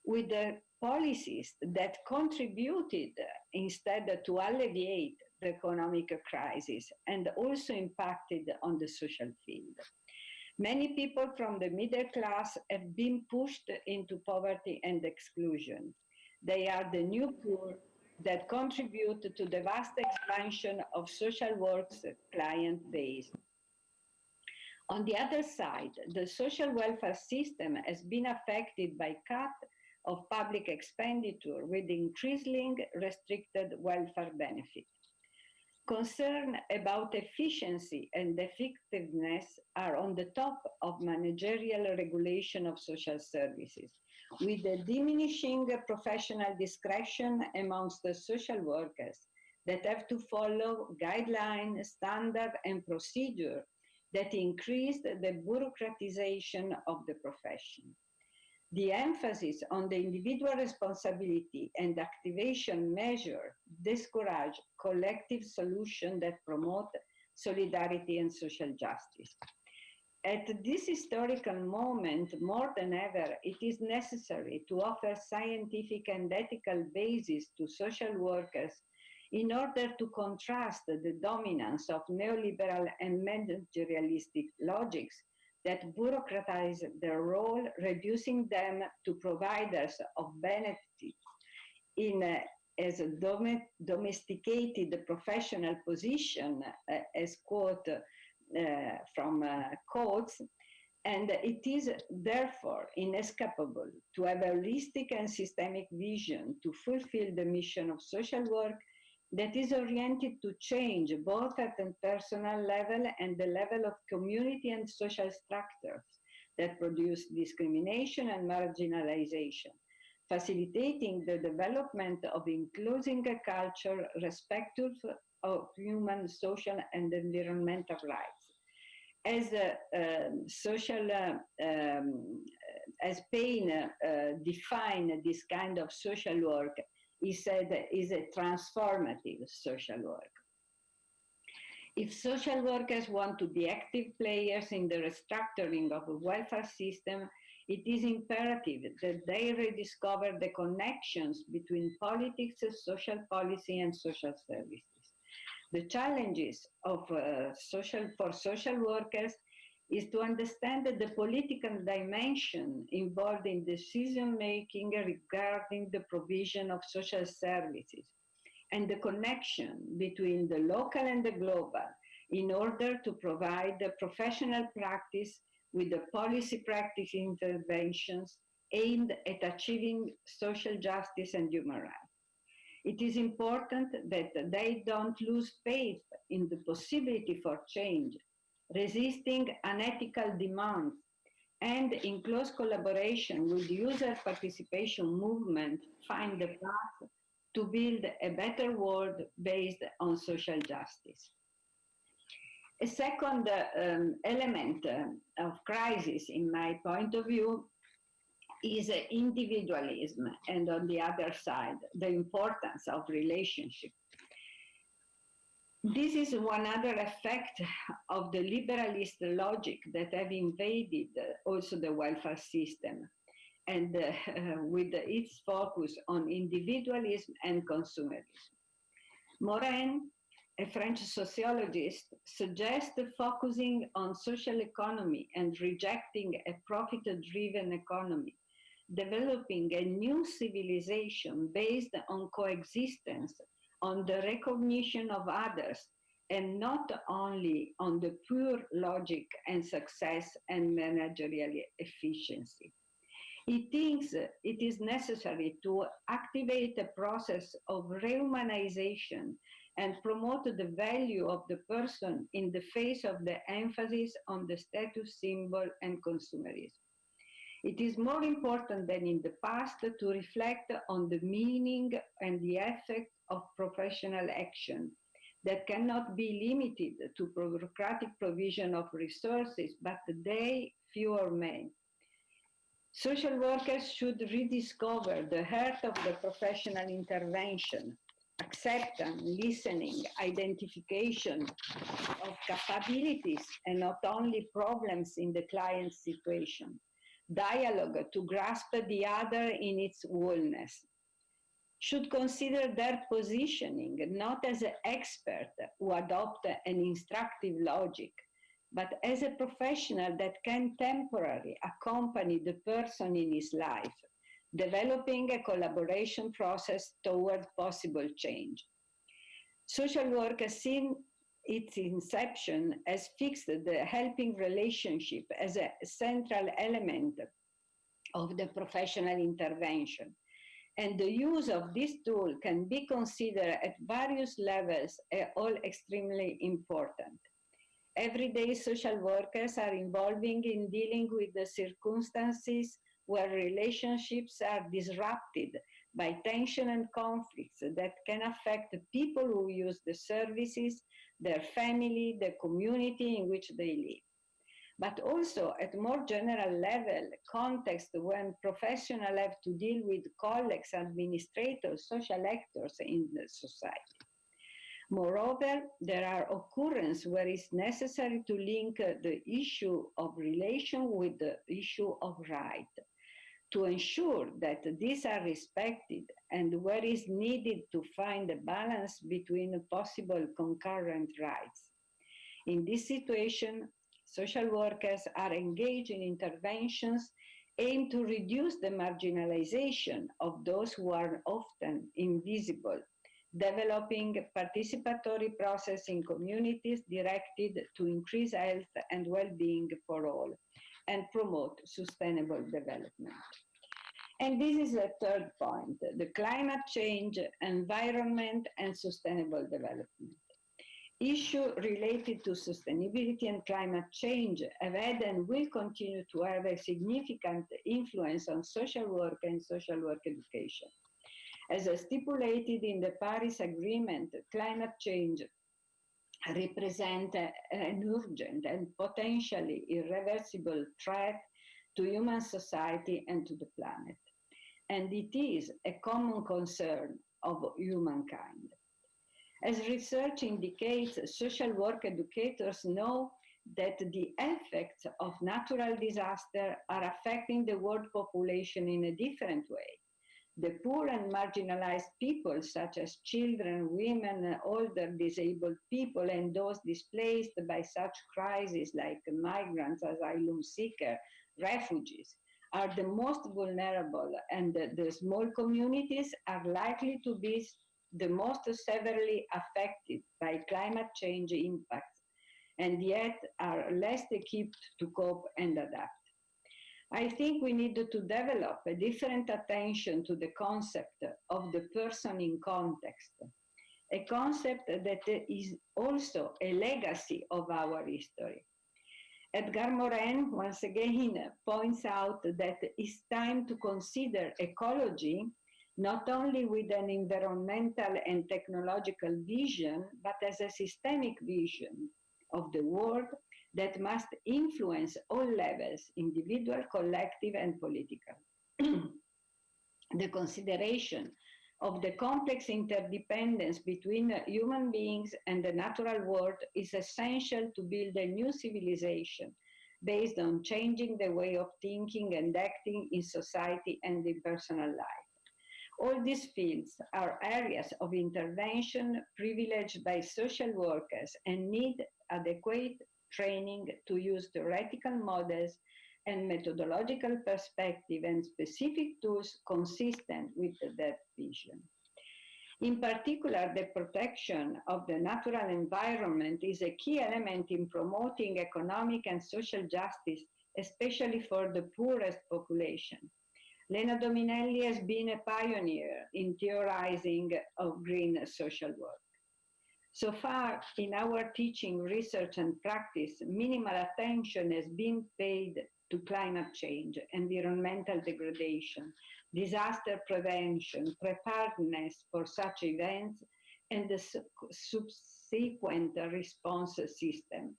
With the policies that contributed instead to alleviate the economic crisis and also impacted on the social field. Many people from the middle class have been pushed into poverty and exclusion. They are the new poor that contribute to the vast expansion of social work's client base. On the other side, the social welfare system has been affected by cut of public expenditure with increasingly restricted welfare benefits. Concern about efficiency and effectiveness are on the top of managerial regulation of social services, with a diminishing professional discretion amongst the social workers that have to follow guidelines, standards, and procedure that increased the bureaucratization of the profession. The emphasis on the individual responsibility and activation measure discourage collective solutions that promote solidarity and social justice. At this historical moment, more than ever, it is necessary to offer scientific and ethical basis to social workers in order to contrast the dominance of neoliberal and managerialistic logics that bureaucratize their role, reducing them to providers of benefits as a domesticated professional position, as quote from quotes, and it is therefore inescapable to have a holistic and systemic vision to fulfill the mission of social work that is oriented to change both at a personal level and the level of community and social structures that produce discrimination and marginalization, facilitating the development of inclusive culture respectful of human, social, and environmental rights. As as Payne defined this kind of social work, he said is a transformative social work. If social workers want to be active players in the restructuring of the welfare system, it is imperative that they rediscover the connections between politics, social policy, and social services. The challenges of for social workers is to understand the political dimension involved in decision-making regarding the provision of social services and the connection between the local and the global in order to provide the professional practice with the policy practice interventions aimed at achieving social justice and human rights. It is important that they don't lose faith in the possibility for change, resisting unethical demands, and in close collaboration with the user participation movement, find the path to build a better world based on social justice. A second element of crisis, in my point of view, is individualism, and on the other side, the importance of relationship. This is one other effect of the liberalist logic that have invaded also the welfare system, and with its focus on individualism and consumerism. Morin, a French sociologist, suggests focusing on social economy and rejecting a profit-driven economy, developing a new civilization based on coexistence, on the recognition of others, and not only on the pure logic and success and managerial efficiency. He thinks it is necessary to activate a process of rehumanization and promote the value of the person in the face of the emphasis on the status symbol and consumerism. It is more important than in the past to reflect on the meaning and the effect of professional action that cannot be limited to bureaucratic provision of resources, but they fewer men. Social workers should rediscover the heart of the professional intervention, acceptance, listening, identification of capabilities and not only problems in the client's situation, dialogue to grasp the other in its wholeness, should consider their positioning not as an expert who adopt an instructive logic, but as a professional that can temporarily accompany the person in his life, developing a collaboration process toward possible change. Social work is seen its inception has fixed the helping relationship as a central element of the professional intervention. And the use of this tool can be considered at various levels, all extremely important. Everyday social workers are involving in dealing with the circumstances where relationships are disrupted by tension and conflicts that can affect the people who use the services, their family, the community in which they live. But also at more general level, context when professionals have to deal with colleagues, administrators, social actors in the society. Moreover, there are occurrences where it's necessary to link the issue of relation with the issue of right, to ensure that these are respected and where is needed to find a balance between possible concurrent rights. In this situation, social workers are engaged in interventions aimed to reduce the marginalization of those who are often invisible, developing participatory process in communities directed to increase health and well-being for all and promote sustainable development. And this is the third point, the climate change, environment, and sustainable development. Issues related to sustainability and climate change have had and will continue to have a significant influence on social work and social work education. As stipulated in the Paris Agreement, climate change represents an urgent and potentially irreversible threat to human society and to the planet. And it is a common concern of humankind. As research indicates, social work educators know that the effects of natural disaster are affecting the world population in a different way. The poor and marginalized people, such as children, women, older disabled people, and those displaced by such crises like migrants, asylum seekers, refugees, are the most vulnerable, and the small communities are likely to be the most severely affected by climate change impacts, and yet are less equipped to cope and adapt. I think we need to develop a different attention to the concept of the person in context, a concept that is also a legacy of our history. Edgar Morin once again points out that it's time to consider ecology not only with an environmental and technological vision, but as a systemic vision of the world that must influence all levels, individual, collective, and political. The consideration of the complex interdependence between human beings and the natural world is essential to build a new civilization based on changing the way of thinking and acting in society and in personal life. All these fields are areas of intervention privileged by social workers and need adequate training to use theoretical models and methodological perspective and specific tools consistent with that vision. In particular, the protection of the natural environment is a key element in promoting economic and social justice, especially for the poorest population. Lena Dominelli has been a pioneer in theorizing of green social work. So far, in our teaching, research, and practice, minimal attention has been paid to climate change, environmental degradation, disaster prevention, preparedness for such events, and the subsequent response system.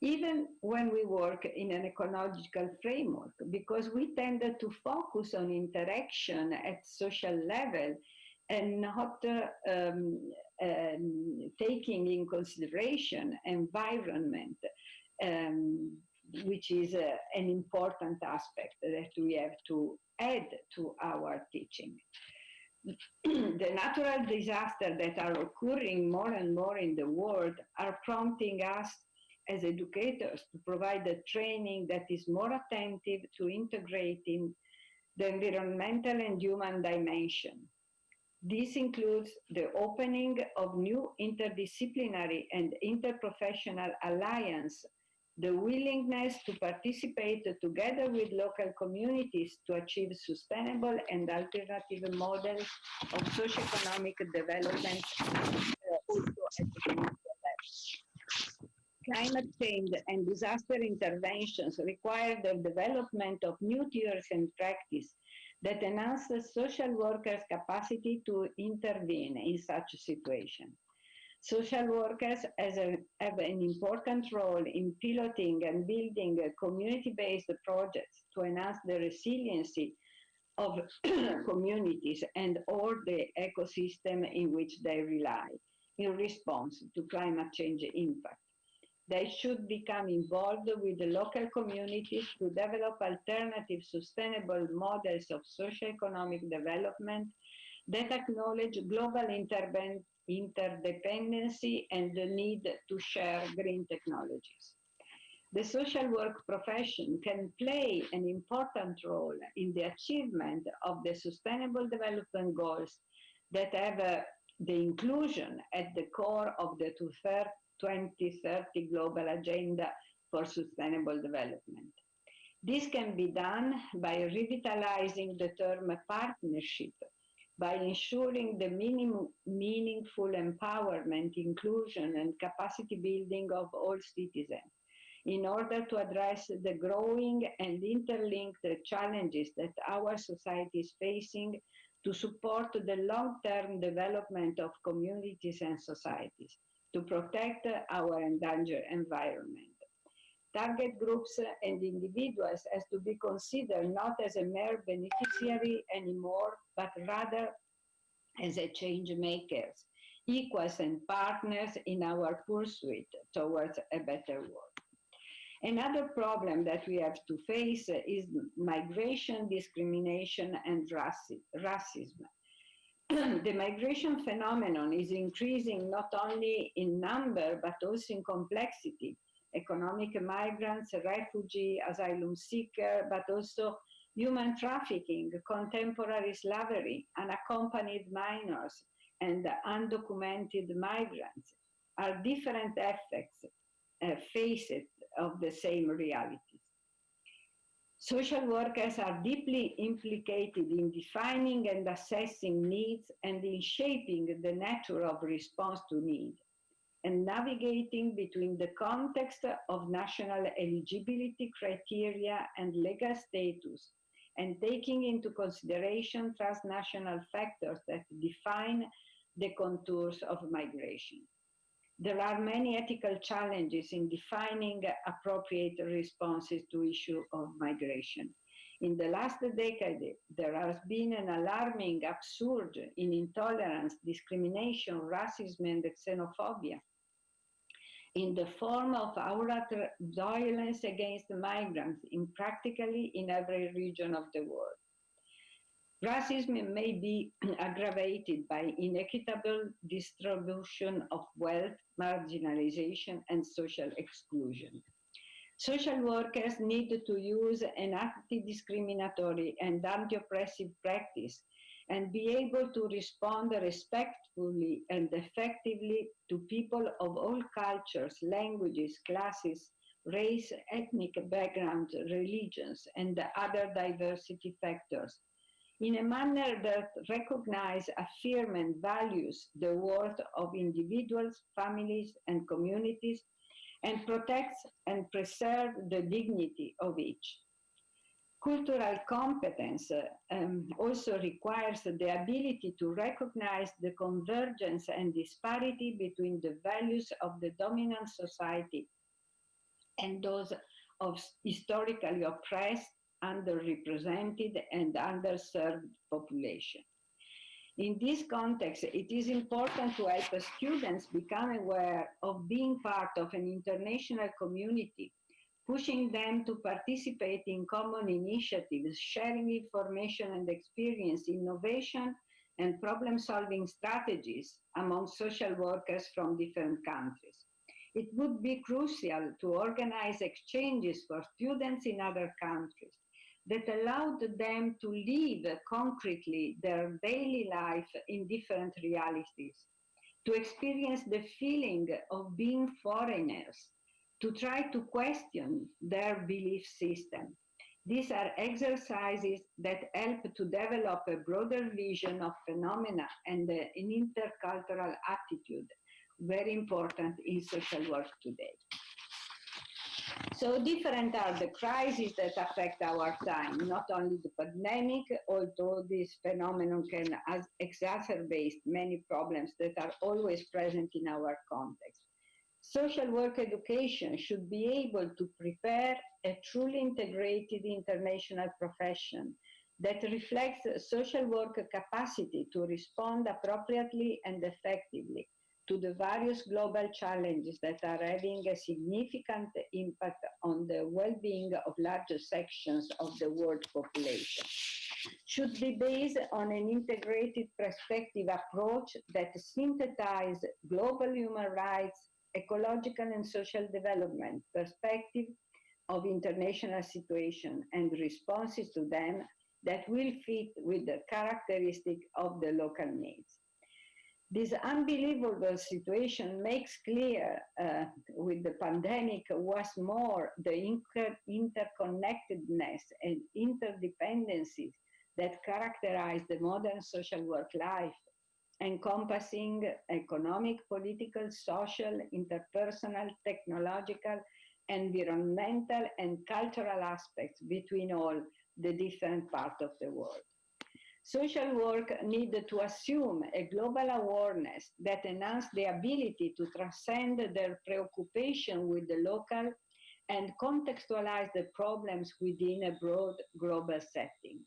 Even when we work in an ecological framework, because we tended to focus on interaction at social level and not taking in consideration environment, which is an important aspect that we have to add to our teaching. The natural disasters that are occurring more and more in the world are prompting us as educators to provide a training that is more attentive to integrating the environmental and human dimension. This includes the opening of new interdisciplinary and interprofessional alliance, the willingness to participate together with local communities to achieve sustainable and alternative models of socioeconomic development, also at the community level. Climate change and disaster interventions require the development of new theories and practice that enhance the social workers' capacity to intervene in such a situation. Social workers have an important role in piloting and building community-based projects to enhance the resiliency of communities and all the ecosystem in which they rely in response to climate change impact. They should become involved with the local communities to develop alternative sustainable models of socioeconomic development that acknowledge global interdependency and the need to share green technologies. The social work profession can play an important role in the achievement of the Sustainable Development Goals that have the inclusion at the core of the 2030 Global Agenda for Sustainable Development. This can be done by revitalizing the term partnership, by ensuring the meaningful empowerment, inclusion, and capacity building of all citizens, in order to address the growing and interlinked challenges that our society is facing to support the long-term development of communities and societies, to protect our endangered environment. Target groups and individuals has to be considered not as a mere beneficiary anymore, but rather as a change makers, equals and partners in our pursuit towards a better world. Another problem that we have to face is migration, discrimination, and racism. The migration phenomenon is increasing not only in number, but also in complexity. Economic migrants, refugees, asylum seekers, but also human trafficking, contemporary slavery, unaccompanied minors, and undocumented migrants are different faces of the same realities. Social workers are deeply implicated in defining and assessing needs and in shaping the nature of response to need, and navigating between the context of national eligibility criteria and legal status, and taking into consideration transnational factors that define the contours of migration. There are many ethical challenges in defining appropriate responses to issue of migration. In the last decade, there has been an alarming upsurge in intolerance, discrimination, racism, and xenophobia in the form of outright violence against migrants in practically in every region of the world. Racism may be aggravated by inequitable distribution of wealth, marginalization, and social exclusion. Social workers need to use an anti-discriminatory and anti-oppressive practice and be able to respond respectfully and effectively to people of all cultures, languages, classes, race, ethnic backgrounds, religions, and other diversity factors, in a manner that recognizes, affirms, and values the worth of individuals, families, and communities, and protects and preserves the dignity of each. Cultural competence also requires the ability to recognize the convergence and disparity between the values of the dominant society and those of historically oppressed, underrepresented, and underserved population. In this context, it is important to help students become aware of being part of an international community, pushing them to participate in common initiatives, sharing information and experience, innovation, and problem-solving strategies among social workers from different countries. It would be crucial to organize exchanges for students in other countries, that allowed them to live concretely their daily life in different realities, to experience the feeling of being foreigners, to try to question their belief system. These are exercises that help to develop a broader vision of phenomena and an intercultural attitude, very important in social work today. So different are the crises that affect our time, not only the pandemic, although this phenomenon can exacerbate many problems that are always present in our context. Social work education should be able to prepare a truly integrated international profession that reflects social work capacity to respond appropriately and effectively to the various global challenges that are having a significant impact on the well-being of larger sections of the world population. Should be based on an integrated perspective approach that synthesizes global human rights, ecological and social development, perspective of international situation and responses to them that will fit with the characteristic of the local needs. This unbelievable situation makes clear with the pandemic was more the interconnectedness and interdependencies that characterize the modern social work life, encompassing economic, political, social, interpersonal, technological, environmental, and cultural aspects between all the different parts of the world. Social work needed to assume a global awareness that enhance the ability to transcend their preoccupation with the local and contextualize the problems within a broad global setting.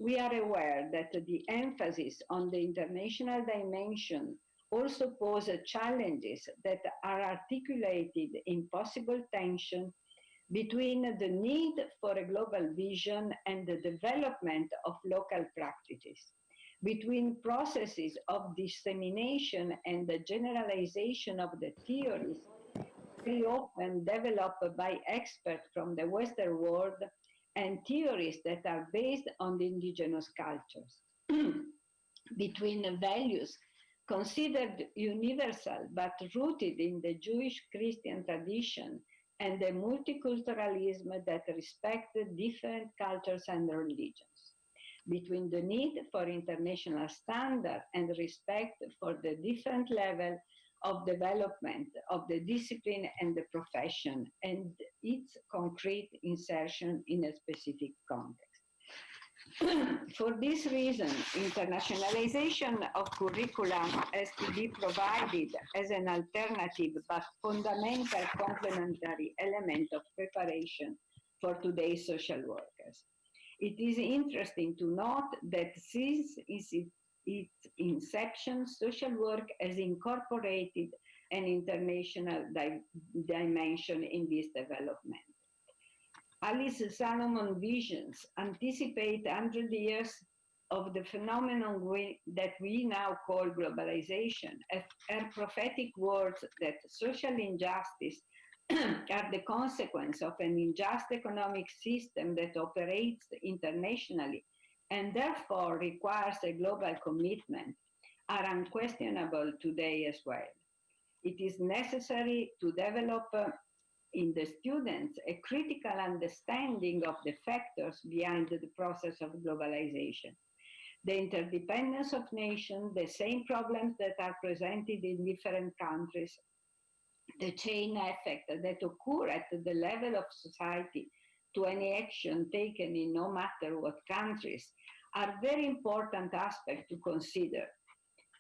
We are aware that the emphasis on the international dimension also poses challenges that are articulated in possible tension between the need for a global vision and the development of local practices, between processes of dissemination and the generalization of the theories very often developed by experts from the Western world and theories that are based on the indigenous cultures, between values considered universal but rooted in the Jewish Christian tradition and the multiculturalism that respects different cultures and religions, between the need for international standard and respect for the different level of development of the discipline and the profession and its concrete insertion in a specific context. For this reason, internationalization of curriculum has to be provided as an alternative but fundamental complementary element of preparation for today's social workers. It is interesting to note that since its inception, social work has incorporated an international dimension in this development. Alice Salomon visions anticipate 100 years of the phenomenon that we now call globalization. Her prophetic words that social injustice are the consequence of an unjust economic system that operates internationally and therefore requires a global commitment are unquestionable today as well. It is necessary to develop in the students a critical understanding of the factors behind the process of globalization. The interdependence of nations, the same problems that are presented in different countries, the chain effect that occur at the level of society to any action taken in no matter what countries are very important aspects to consider,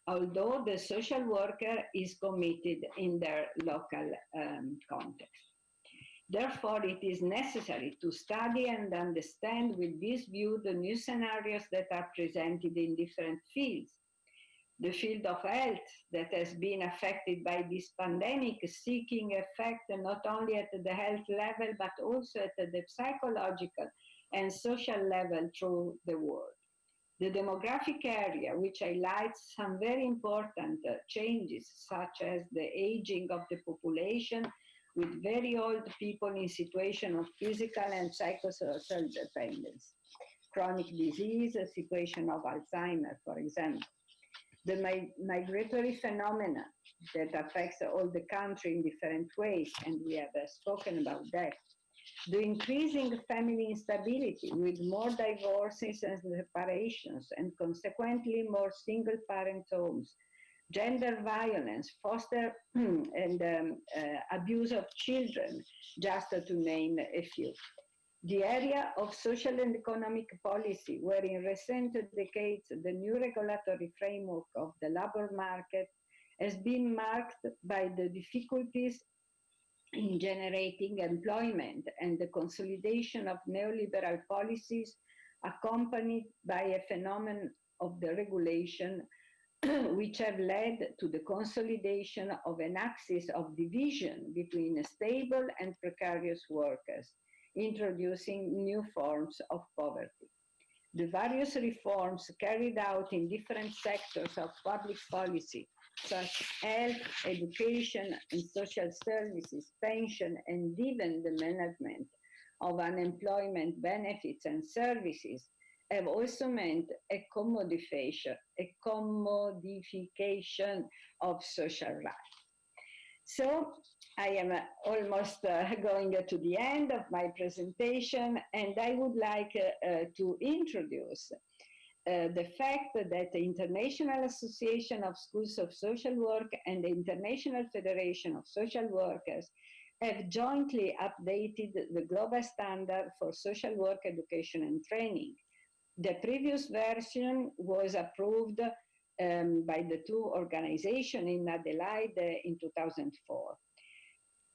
although the social worker is committed in their local context. Therefore, it is necessary to study and understand with this view the new scenarios that are presented in different fields. The field of health that has been affected by this pandemic is seeking effect not only at the health level, but also at the psychological and social level through the world. The demographic area, which highlights some very important changes, such as the aging of the population, with very old people in situation of physical and psychosocial dependence, chronic disease, a situation of Alzheimer, for example. The migratory phenomena that affects all the country in different ways, and we have spoken about that. The increasing family instability with more divorces and separations and consequently more single parent homes, gender violence, foster and abuse of children, just to name a few. The area of social and economic policy, where in recent decades the new regulatory framework of the labor market has been marked by the difficulties in generating employment and the consolidation of neoliberal policies accompanied by a phenomenon of deregulation which have led to the consolidation of an axis of division between stable and precarious workers, introducing new forms of poverty. The various reforms carried out in different sectors of public policy, such as health, education and social services, pension, and even the management of unemployment benefits and services, have also meant a commodification of social rights. So I am almost going to the end of my presentation, and I would like to introduce the fact that the International Association of Schools of Social Work and the International Federation of Social Workers have jointly updated the global standard for social work education and training. The previous version was approved by the two organizations in Adelaide in 2004.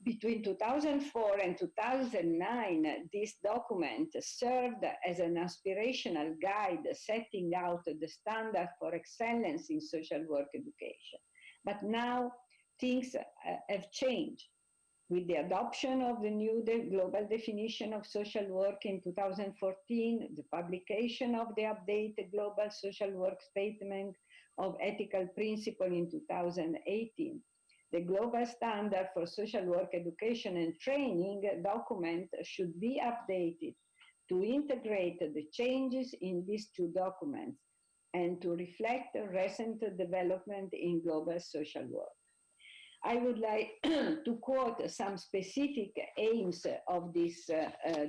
Between 2004 and 2009, this document served as an aspirational guide setting out the standard for excellence in social work education. But now things have changed. With the adoption of the new global definition of social work in 2014, the publication of the updated global social work statement of ethical principle in 2018, the global standard for social work education and training document should be updated to integrate the changes in these two documents and to reflect recent development in global social work. I would like to quote some specific aims of this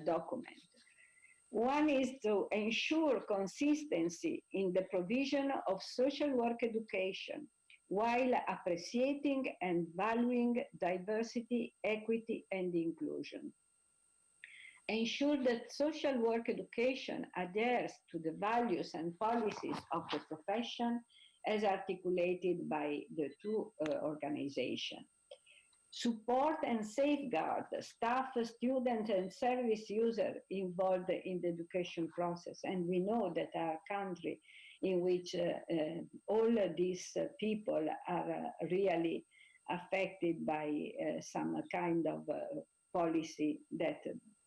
document. One is to ensure consistency in the provision of social work education while appreciating and valuing diversity, equity, and inclusion. Ensure that social work education adheres to the values and policies of the profession as articulated by the two organizations. Support and safeguard staff, students, and service users involved in the education process. And we know that our country in which all these people are really affected by some kind of policy that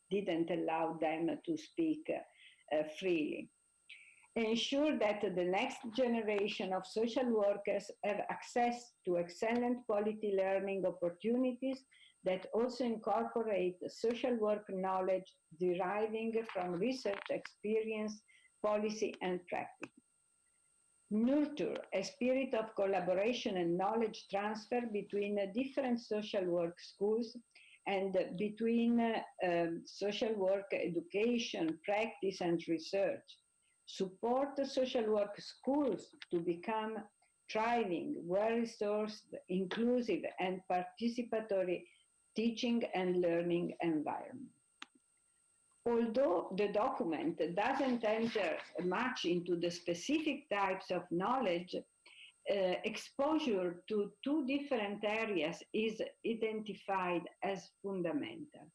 didn't allow them to speak freely. Ensure that the next generation of social workers have access to excellent quality learning opportunities that also incorporate social work knowledge deriving from research experience, policy, and practice. Nurture a spirit of collaboration and knowledge transfer between different social work schools and between social work education, practice, and research. Support the social work schools to become thriving, well-resourced, inclusive, and participatory teaching and learning environment. Although the document doesn't enter much into the specific types of knowledge, exposure to two different areas is identified as fundamental.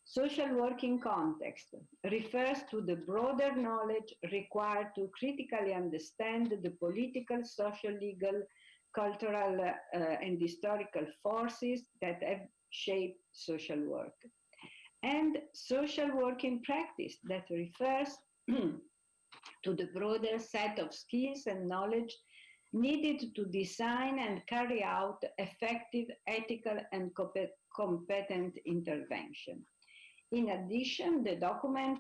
Social working context refers to the broader knowledge required to critically understand the political, social, legal, cultural, and historical forces that have shaped social work. And social work in practice that refers to the broader set of skills and knowledge needed to design and carry out effective ethical and competent intervention. In addition, the document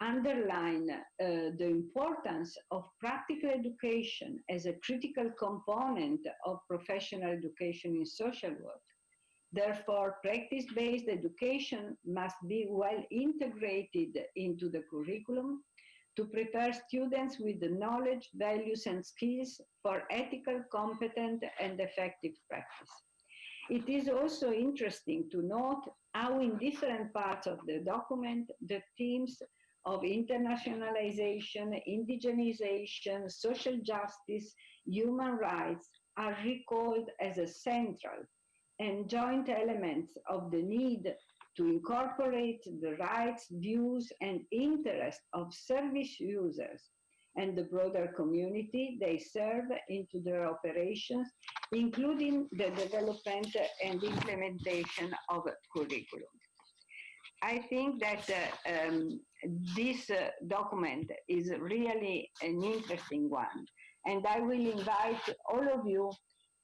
underlines the importance of practical education as a critical component of professional education in social work. Therefore, practice-based education must be well integrated into the curriculum to prepare students with the knowledge, values, and skills for ethical, competent, and effective practice. It is also interesting to note how in different parts of the document, the themes of internationalization, indigenization, social justice, human rights are recalled as a central and joint elements of the need to incorporate the rights, views, and interests of service users and the broader community they serve into their operations, including the development and implementation of curriculum. I think that this document is really an interesting one, and I will invite all of you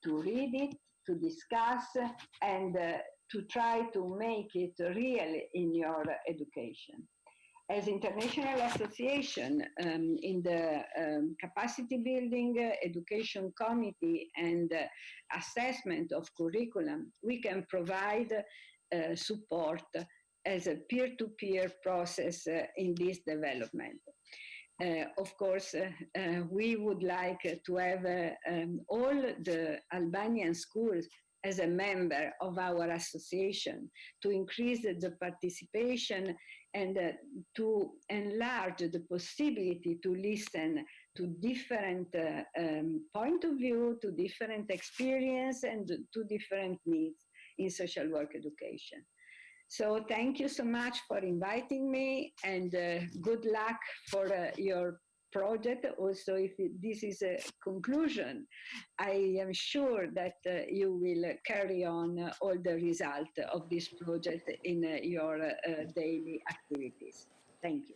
to read it, to discuss, and to try to make it real in your education. As international association in the capacity building education committee and assessment of curriculum, we can provide support as a peer-to-peer process in this development. Of course, we would like to have all the Albanian schools as a member of our association to increase the participation and to enlarge the possibility to listen to different point of view, to different experience, and to different needs in social work education. So thank you so much for inviting me, and good luck for your project. Also, if this is a conclusion, I am sure that you will carry on all the result of this project in your daily activities. Thank you.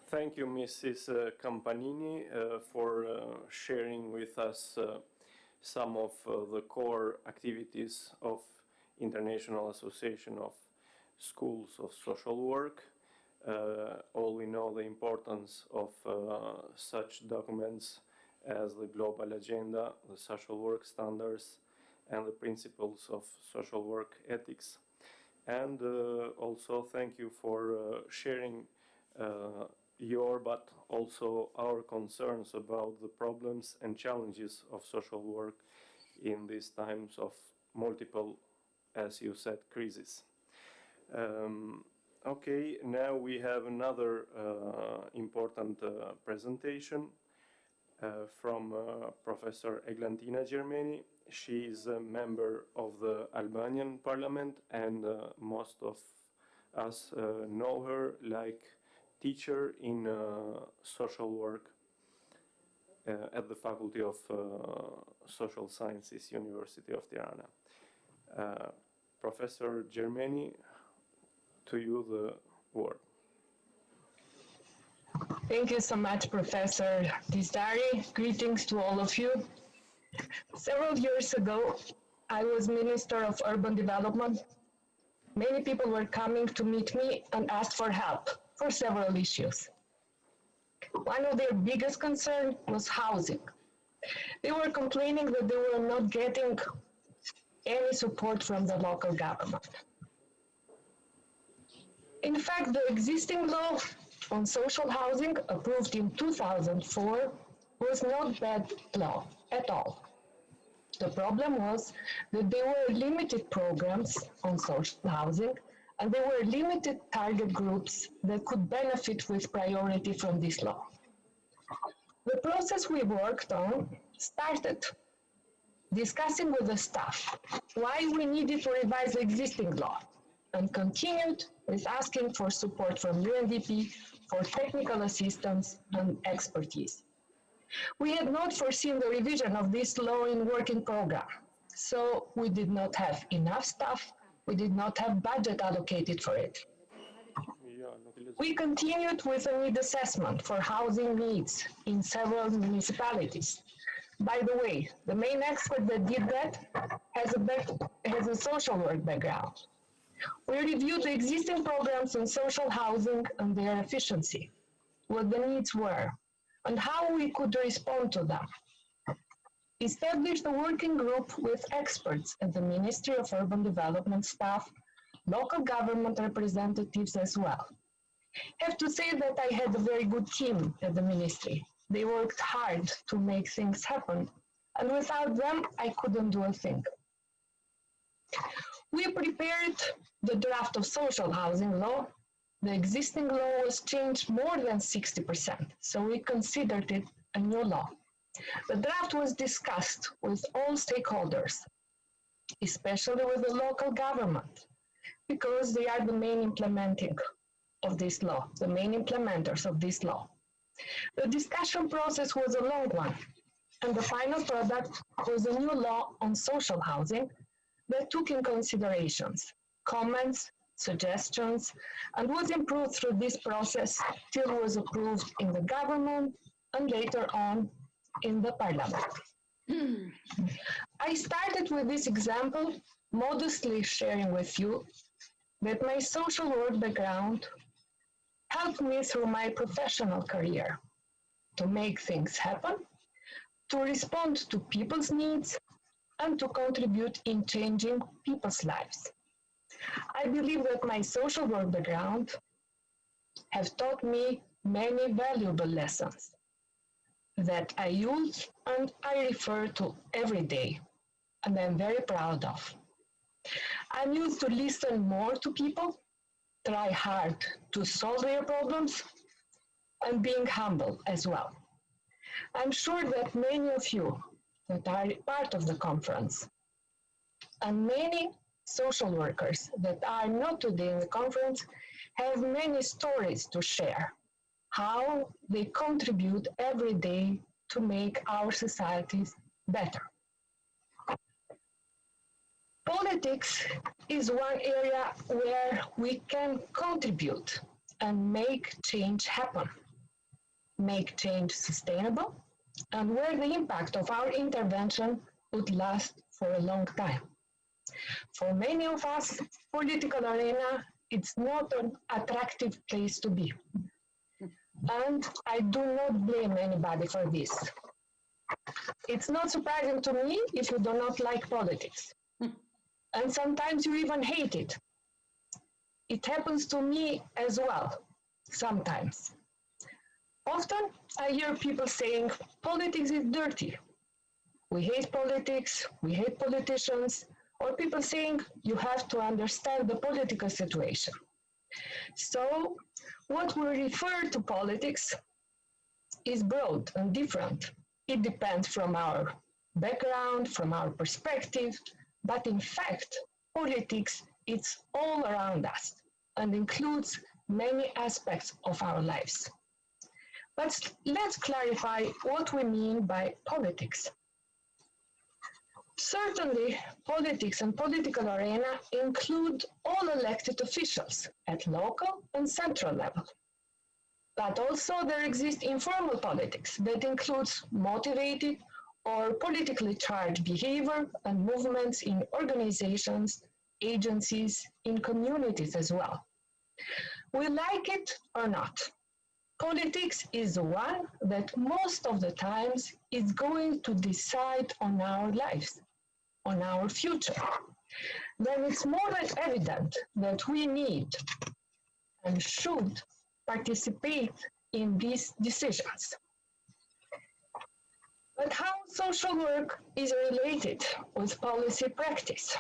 Thank you, Mrs. Campanini, for sharing with us some of the core activities of International Association of Schools of Social Work. All we know the importance of such documents as the Global Agenda, the Social Work Standards, and the Principles of Social Work Ethics. And also thank you for sharing your, but also our concerns about the problems and challenges of social work in these times of multiple, as you said, crises. Okay, now we have another important presentation from Professor Eglantina Germeni. She is a member of the Albanian Parliament, and most of us know her like teacher in social work at the Faculty of Social Sciences, University of Tirana. Professor Germeni, to you the word. Thank you so much, Professor Distari. Greetings to all of you. Several years ago, I was Minister of Urban Development. Many people were coming to meet me and asked for help for several issues. One of their biggest concerns was housing. They were complaining that they were not getting any support from the local government. In fact, the existing law on social housing, approved in 2004, was not bad law at all. The problem was that there were limited programs on social housing, and there were limited target groups that could benefit with priority from this law. The process we worked on started discussing with the staff why we needed to revise the existing law, and continued with asking for support from UNDP for technical assistance and expertise. We had not foreseen the revision of this law in working program, so we did not have enough staff, we did not have budget allocated for it. We continued with a need assessment for housing needs in several municipalities, By the way, the main expert that did that has a social work background. We reviewed the existing programs in social housing and their efficiency, what the needs were, and how we could respond to them. Established a working group with experts at the Ministry of Urban Development staff, local government representatives as well. Have to say that I had a very good team at the ministry. They worked hard to make things happen, and without them, I couldn't do a thing. We prepared the draft of social housing law. The existing law was changed more than 60%, so we considered it a new law. The draft was discussed with all stakeholders, especially with the local government, because they are the main implementing of this law, the main implementers of this law. The discussion process was a long one, and the final product was a new law on social housing that took in considerations, comments, suggestions, and was improved through this process till it was approved in the government and later on in the parliament. I started with this example, modestly sharing with you that my social work background helped me through my professional career to make things happen, to respond to people's needs, and to contribute in changing people's lives. I believe that my social work background have taught me many valuable lessons that I use and I refer to every day, and I'm very proud of. I'm used to listen more to people, try hard to solve their problems, and being humble as well. I'm sure that many of you that are part of the conference and many social workers that are not today in the conference have many stories to share, how they contribute every day to make our societies better. Politics is one area where we can contribute and make change happen, make change sustainable, and where the impact of our intervention would last for a long time. For many of us, political arena, it's not an attractive place to be. And I do not blame anybody for this. It's not surprising to me if you do not like politics. And sometimes you even hate it. It happens to me as well, sometimes. Often I hear people saying politics is dirty. We hate politics, we hate politicians, or people saying you have to understand the political situation. So what we refer to politics is broad and different. It depends from our background, from our perspective, but in fact, politics is all around us and includes many aspects of our lives. But let's clarify what we mean by politics. Certainly, politics and political arena include all elected officials at local and central level. But also there exists informal politics that includes motivated or politically charged behavior and movements in organizations, agencies, in communities as well. We like it or not, politics is the one that most of the times is going to decide on our lives, on our future. Then it's more than evident that we need and should participate in these decisions. But how social work is related with policy practice?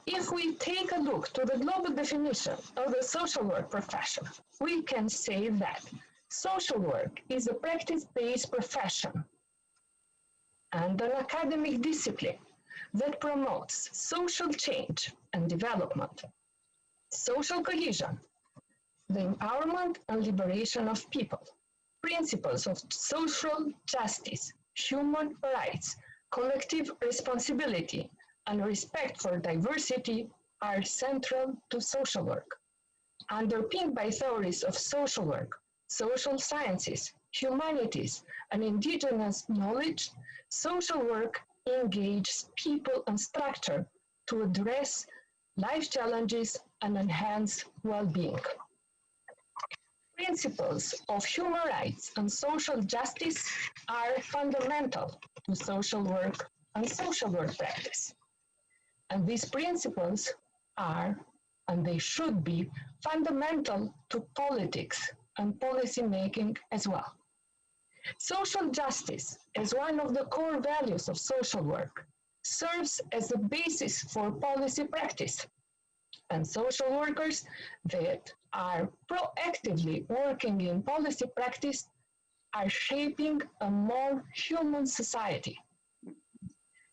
If we take a look to the global definition of the social work profession, we can say that social work is a practice-based profession and an academic discipline that promotes social change and development, social cohesion, the empowerment and liberation of people, principles of social justice, human rights, collective responsibility, and respect for diversity are central to social work. Underpinned by theories of social work, social sciences, humanities, and indigenous knowledge, social work engages people and structure to address life challenges and enhance well-being. Principles of human rights and social justice are fundamental to social work and social work practice. And these principles are, and they should be, fundamental to politics and policy making as well. Social justice, as one of the core values of social work, serves as a basis for policy practice. And social workers that are proactively working in policy practice are shaping a more human society.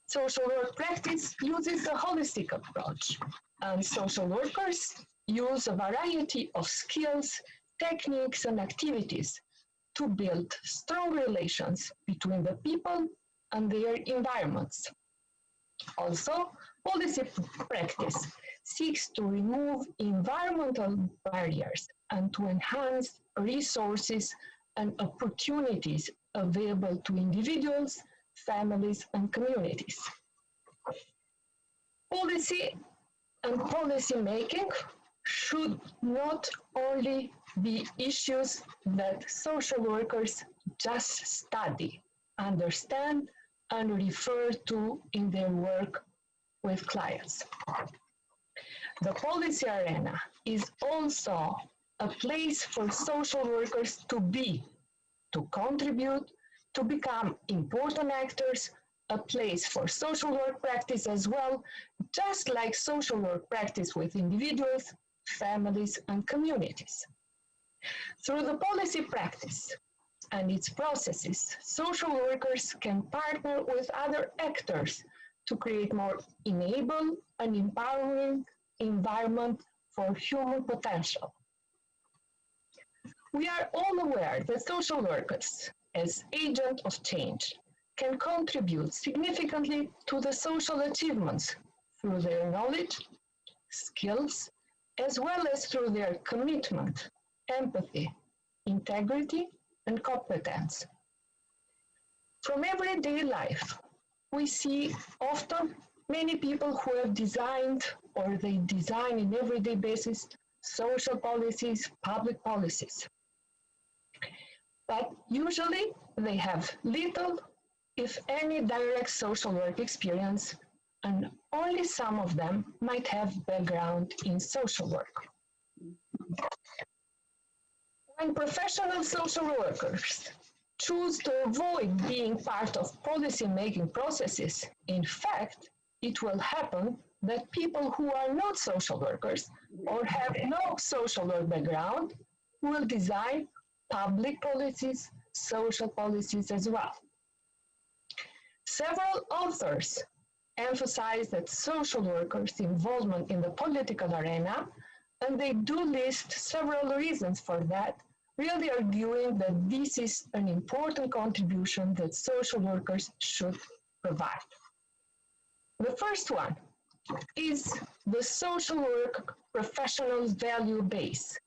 Social work practice uses a holistic approach, and social workers use a variety of skills, techniques, and activities to build strong relations between the people and their environments. Also, policy practice seeks to remove environmental barriers and to enhance resources and opportunities available to individuals, families, and communities. Policy and policy making should not only be issues that social workers just study, understand, and refer to in their work with clients. The policy arena is also a place for social workers to be, to contribute, to become important actors, a place for social work practice as well, just like social work practice with individuals, families, and communities. Through the policy practice and its processes, social workers can partner with other actors to create more enable and empowering environment for human potential. We are all aware that social workers, as agents of change, can contribute significantly to the social achievements through their knowledge, skills, as well as through their commitment, empathy, integrity, and competence. From everyday life, we see often many people who have designed or they design in everyday basis social policies, public policies. But usually they have little, if any, direct social work experience, and only some of them might have background in social work. When professional social workers choose to avoid being part of policy-making processes, in fact, it will happen that people who are not social workers or have no social work background will design public policies, social policies as well. Several authors emphasize that social workers' involvement in the political arena, and they do list several reasons for that, really arguing that this is an important contribution that social workers should provide. The first one is the social work professional's value base,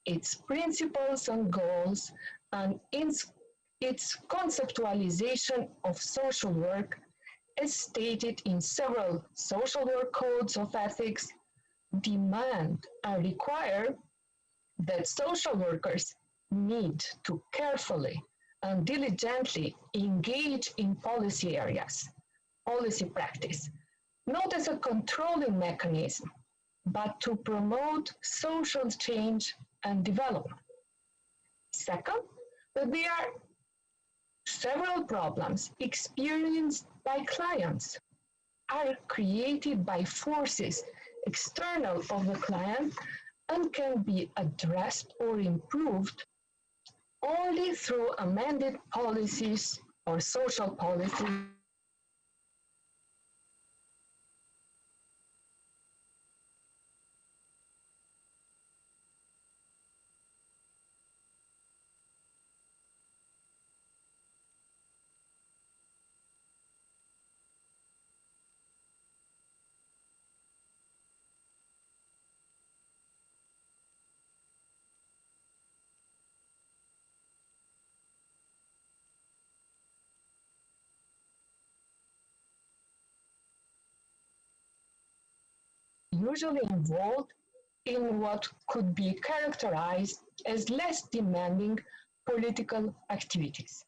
its principles and goals, and its conceptualization of social work as stated in several social work codes of ethics demand and require that social workers need to carefully and diligently engage in policy areas, policy practice, not as a controlling mechanism, but to promote social change and development. Second, that there are several problems experienced by clients are created by forces external of the client and can be addressed or improved only through amended policies or social policies. usually involved in what could be characterized as less demanding political activities.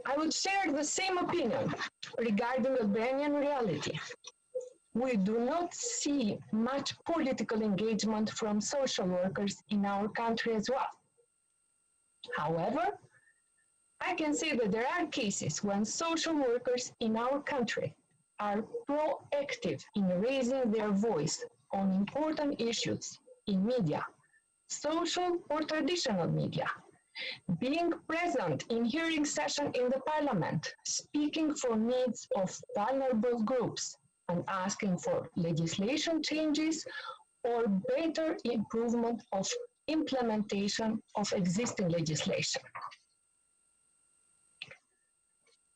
I would share the same opinion regarding Albanian reality. We do not see much political engagement from social workers in our country as well. However, I can say that there are cases when social workers in our country are proactive in raising their voice on important issues in media, social or traditional media, being present in hearing sessions in the parliament, speaking for needs of vulnerable groups, and asking for legislation changes or better improvement of implementation of existing legislation.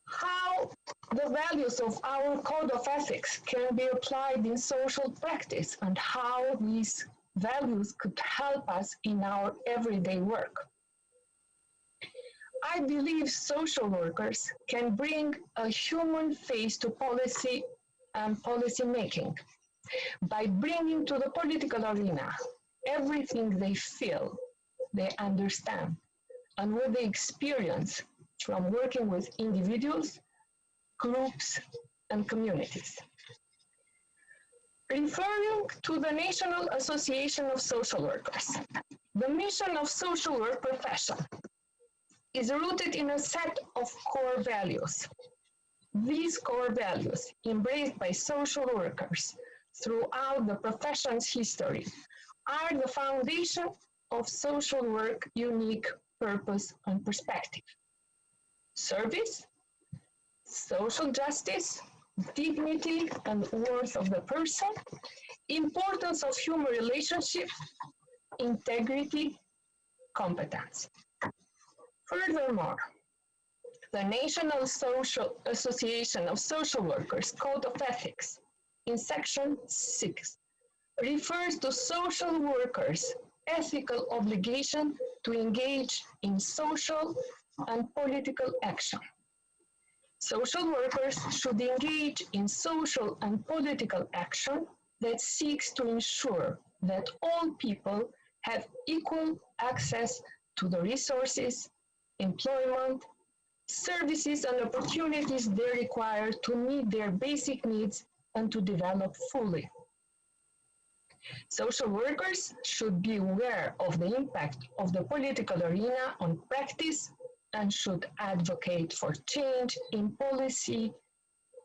How the values of our code of ethics can be applied in social practice and how these values could help us in our everyday work. I believe social workers can bring a human face to policy and policy making by bringing to the political arena everything they feel, they understand, and what they experience from working with individuals, groups, and communities. Referring to the National Association of Social Workers, the mission of social work profession is rooted in a set of core values. These core values, embraced by social workers throughout the profession's history, are the foundation of social work unique purpose and perspective. Service, social justice, dignity and worth of the person, importance of human relationship, integrity, competence. Furthermore, the National Association of Social Workers Code of Ethics in Section 6 refers to social workers' ethical obligation to engage in social and political action. Social workers should engage in social and political action that seeks to ensure that all people have equal access to the resources, employment, services and opportunities they require to meet their basic needs and to develop fully. Social workers should be aware of the impact of the political arena on practice and should advocate for change in policy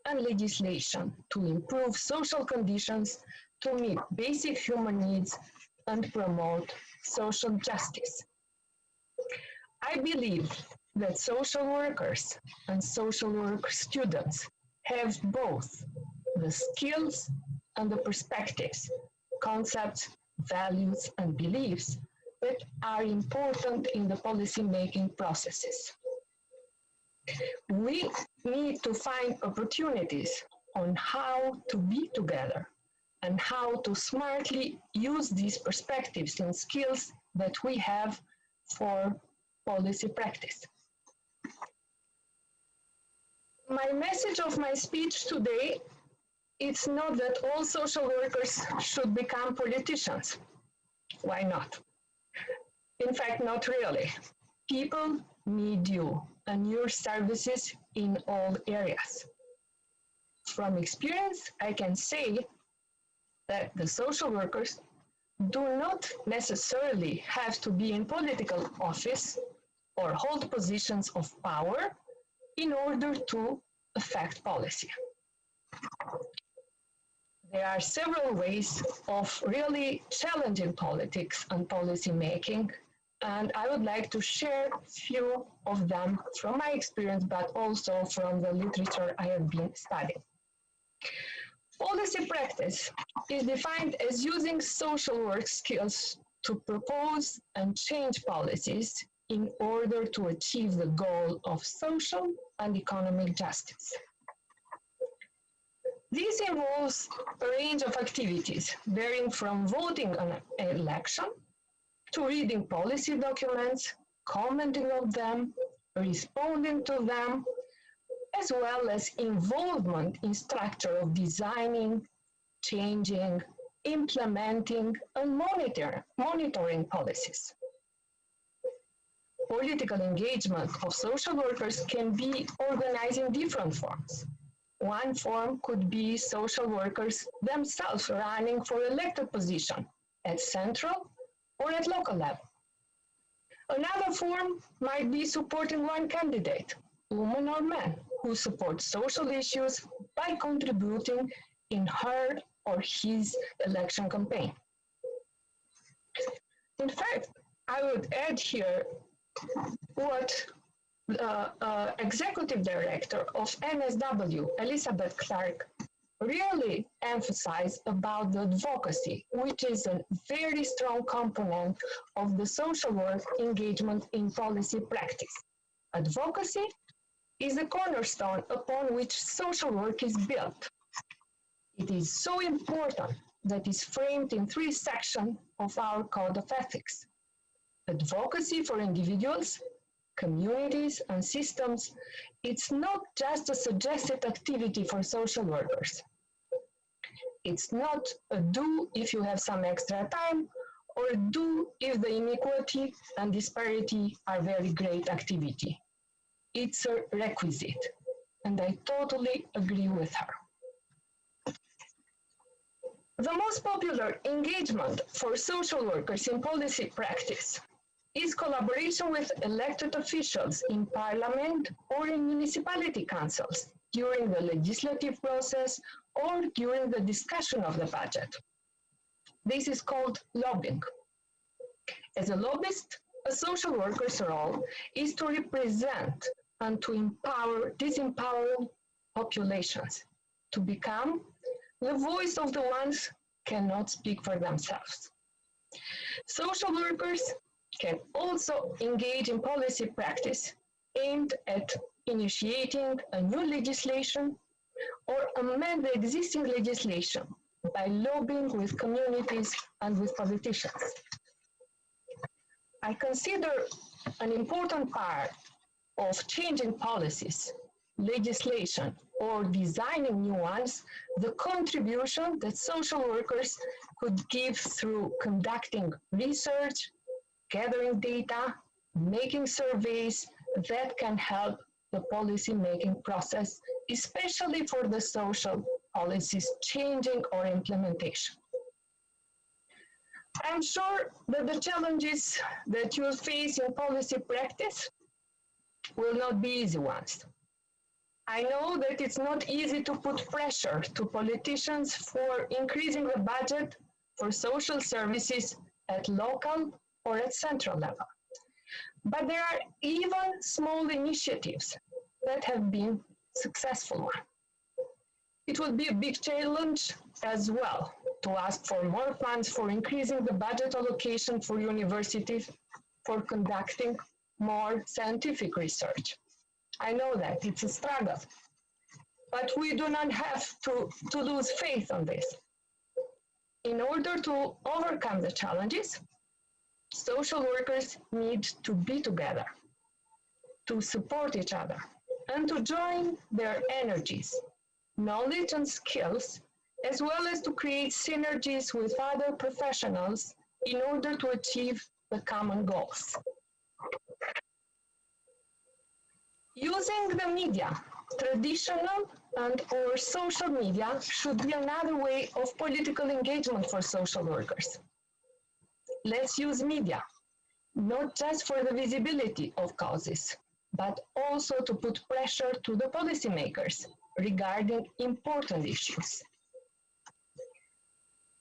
and legislation to improve social conditions, to meet basic human needs and promote social justice. I believe that social workers and social work students have both the skills and the perspectives, concepts, values, and beliefs that are important in the policy-making processes. We need to find opportunities on how to be together and how to smartly use these perspectives and skills that we have for policy practice. My message of my speech today, it's not that all social workers should become politicians. Why not? In fact, not really. People need you and your services in all areas. From experience, I can say that the social workers do not necessarily have to be in political office or hold positions of power in order to affect policy. There are several ways of really challenging politics and policy making, and I would like to share a few of them from my experience, but also from the literature I have been studying. Policy practice is defined as using social work skills to propose and change policies in order to achieve the goal of social and economic justice. This involves a range of activities, varying from voting on an election to reading policy documents, commenting on them, responding to them, as well as involvement in structure of designing, changing, implementing, and monitoring policies. Political engagement of social workers can be organized in different forms. One form could be social workers themselves running for elected position at central or at local level. Another form might be supporting one candidate, woman or man, who supports social issues by contributing in her or his election campaign. In fact, I would add here what Executive Director of NSW, Elizabeth Clark, really emphasized about the advocacy, which is a very strong component of the social work engagement in policy practice. Advocacy is the cornerstone upon which social work is built. It is so important that is framed in 3 sections of our Code of Ethics. Advocacy for individuals, communities, and systems, it's not just a suggested activity for social workers. It's not a do if you have some extra time, or do if the inequality and disparity are very great activity. It's a requisite, and I totally agree with her. The most popular engagement for social workers in policy practice is collaboration with elected officials in parliament or in municipality councils during the legislative process or during the discussion of the budget. This is called lobbying. As a lobbyist, a social worker's role is to represent and to disempower populations, to become the voice of the ones who cannot speak for themselves. Social workers can also engage in policy practice aimed at initiating a new legislation or amend the existing legislation by lobbying with communities and with politicians. I consider an important part of changing policies, legislation, or designing new ones, the contribution that social workers could give through conducting research, gathering data, making surveys that can help the policy-making process, especially for the social policies changing or implementation. I'm sure that the challenges that you'll face in policy practice will not be easy ones. I know that it's not easy to put pressure to politicians for increasing the budget for social services at local or at central level. But there are even small initiatives that have been successful ones. It would be a big challenge as well to ask for more funds for increasing the budget allocation for universities for conducting more scientific research. I know that it's a struggle, but we do not have to lose faith on this. In order to overcome the challenges, social workers need to be together, to support each other, and to join their energies, knowledge and skills, as well as to create synergies with other professionals in order to achieve the common goals. Using the media, traditional and or social media, should be another way of political engagement for social workers. Let's use media, not just for the visibility of causes, but also to put pressure to the policymakers regarding important issues.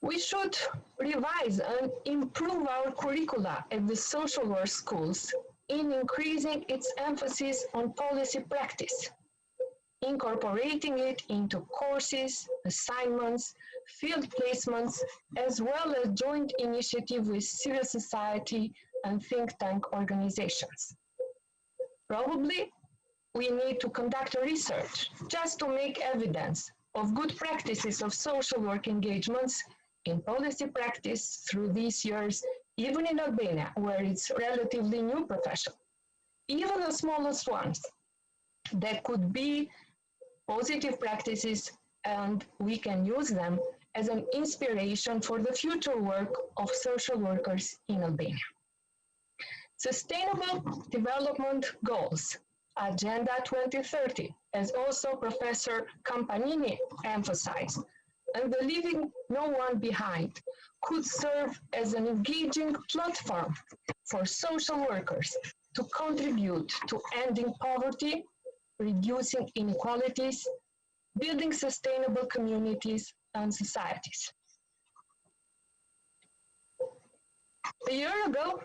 We should revise and improve our curricula at the social work schools in increasing its emphasis on policy practice, incorporating it into courses, assignments, field placements, as well as joint initiative with civil society and think tank organizations. Probably, we need to conduct research just to make evidence of good practices of social work engagements in policy practice through these years, even in Albania, where it's relatively new profession. Even the smallest ones, that could be positive practices, and we can use them as an inspiration for the future work of social workers in Albania. Sustainable Development Goals, Agenda 2030, as also Professor Campanini emphasized, and the Leaving No One Behind could serve as an engaging platform for social workers to contribute to ending poverty, reducing inequalities, building sustainable communities and societies. A year ago,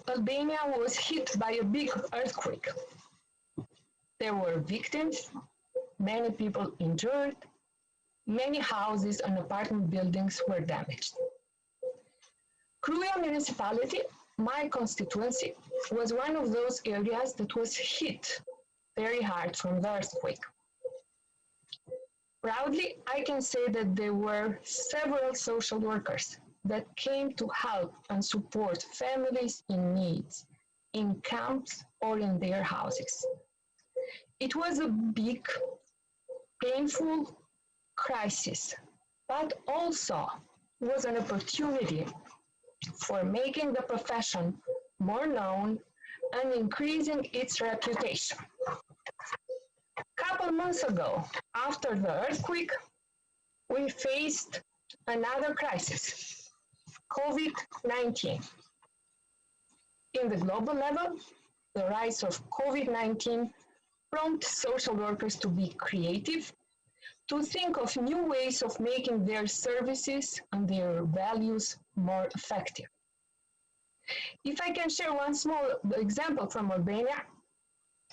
Albania was hit by a big earthquake. There were victims, many people injured, many houses and apartment buildings were damaged. Kruja municipality, my constituency, was one of those areas that was hit very hard from the earthquake. Proudly, I can say that there were several social workers that came to help and support families in need, in camps or in their houses. It was a big, painful crisis, but also was an opportunity for making the profession more known and increasing its reputation. A couple months ago, after the earthquake, we faced another crisis, COVID-19. In the global level, the rise of COVID-19 prompted social workers to be creative, to think of new ways of making their services and their values more effective. If I can share one small example from Albania,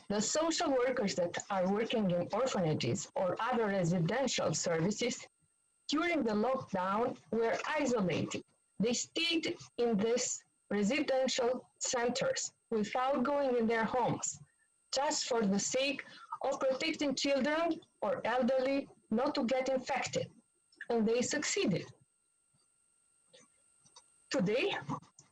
the social workers that are working in orphanages or other residential services during the lockdown were isolated. They stayed in these residential centers without going in their homes, just for the sake of protecting children or elderly not to get infected, and they succeeded. Today,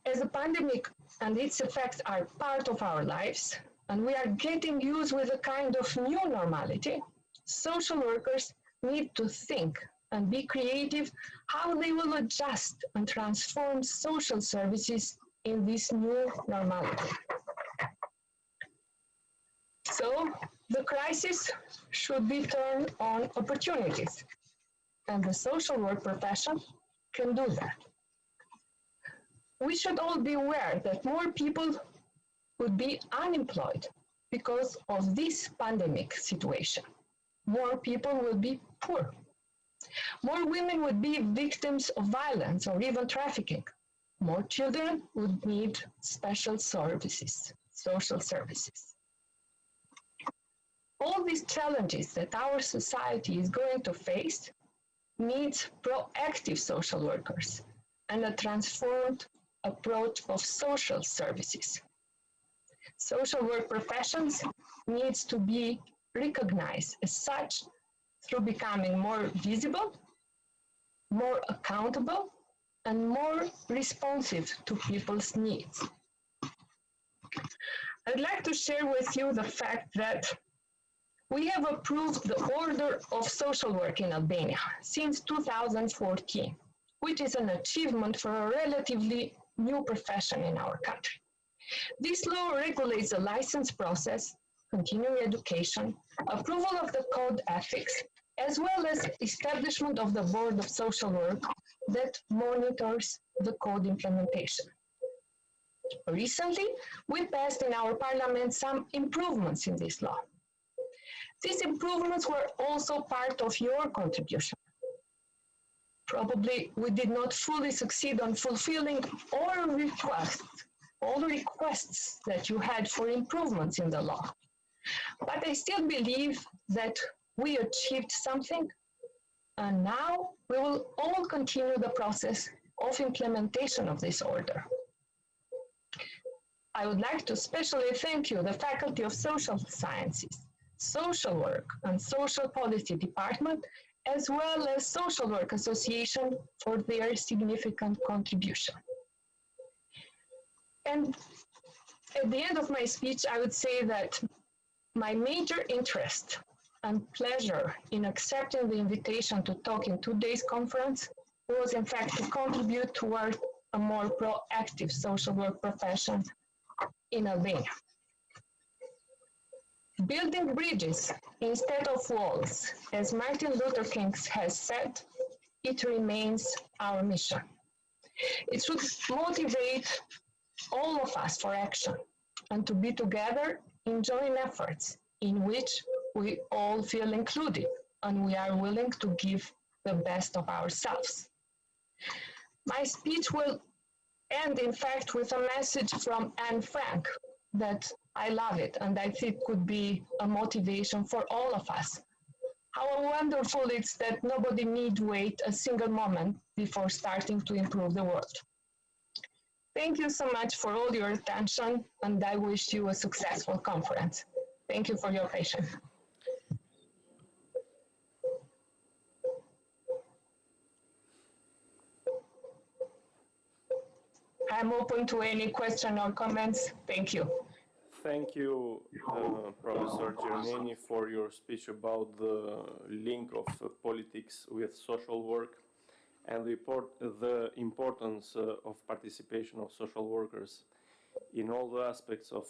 as the pandemic and its effects are part of our lives, and we are getting used with a kind of new normality, social workers need to think and be creative how they will adjust and transform social services in this new normality. So the crisis should be turned on opportunities, and the social work profession can do that. We should all be aware that more people would be unemployed because of this pandemic situation. More people will be poor. More women would be victims of violence or even trafficking. More children would need special services, social services. All these challenges that our society is going to face needs proactive social workers and a transformed approach of social services. Social work professions needs to be recognized as such through becoming more visible, more accountable, and more responsive to people's needs. I'd like to share with you the fact that we have approved the Order of Social Work in Albania since 2014, which is an achievement for a relatively new profession in our country. This law regulates the license process, continuing education, approval of the code ethics, as well as establishment of the Board of Social Work that monitors the code implementation. Recently, we passed in our parliament some improvements in this law. These improvements were also part of your contribution. Probably we did not fully succeed on fulfilling all requests that you had for improvements in the law. But I still believe that we achieved something, and now we will all continue the process of implementation of this order. I would like to especially thank you, the Faculty of Social Sciences, Social Work and Social Policy Department, as well as Social Work Association for their significant contribution. And at the end of my speech, I would say that my major interest and pleasure in accepting the invitation to talk in today's conference was in fact to contribute toward a more proactive social work profession in Albania. Building bridges instead of walls, as Martin Luther King has said, it remains our mission. It should motivate all of us for action and to be together in joint efforts in which we all feel included and we are willing to give the best of ourselves. My speech will end, in fact, with a message from Anne Frank that I love it and I think could be a motivation for all of us. How wonderful it's that nobody need wait a single moment before starting to improve the world. Thank you so much for all your attention, and I wish you a successful conference. Thank you for your patience. I'm open to any question or comments. Thank you. Thank you, Professor Germani, for your speech about the link of politics with social work and the importance of participation of social workers in all the aspects of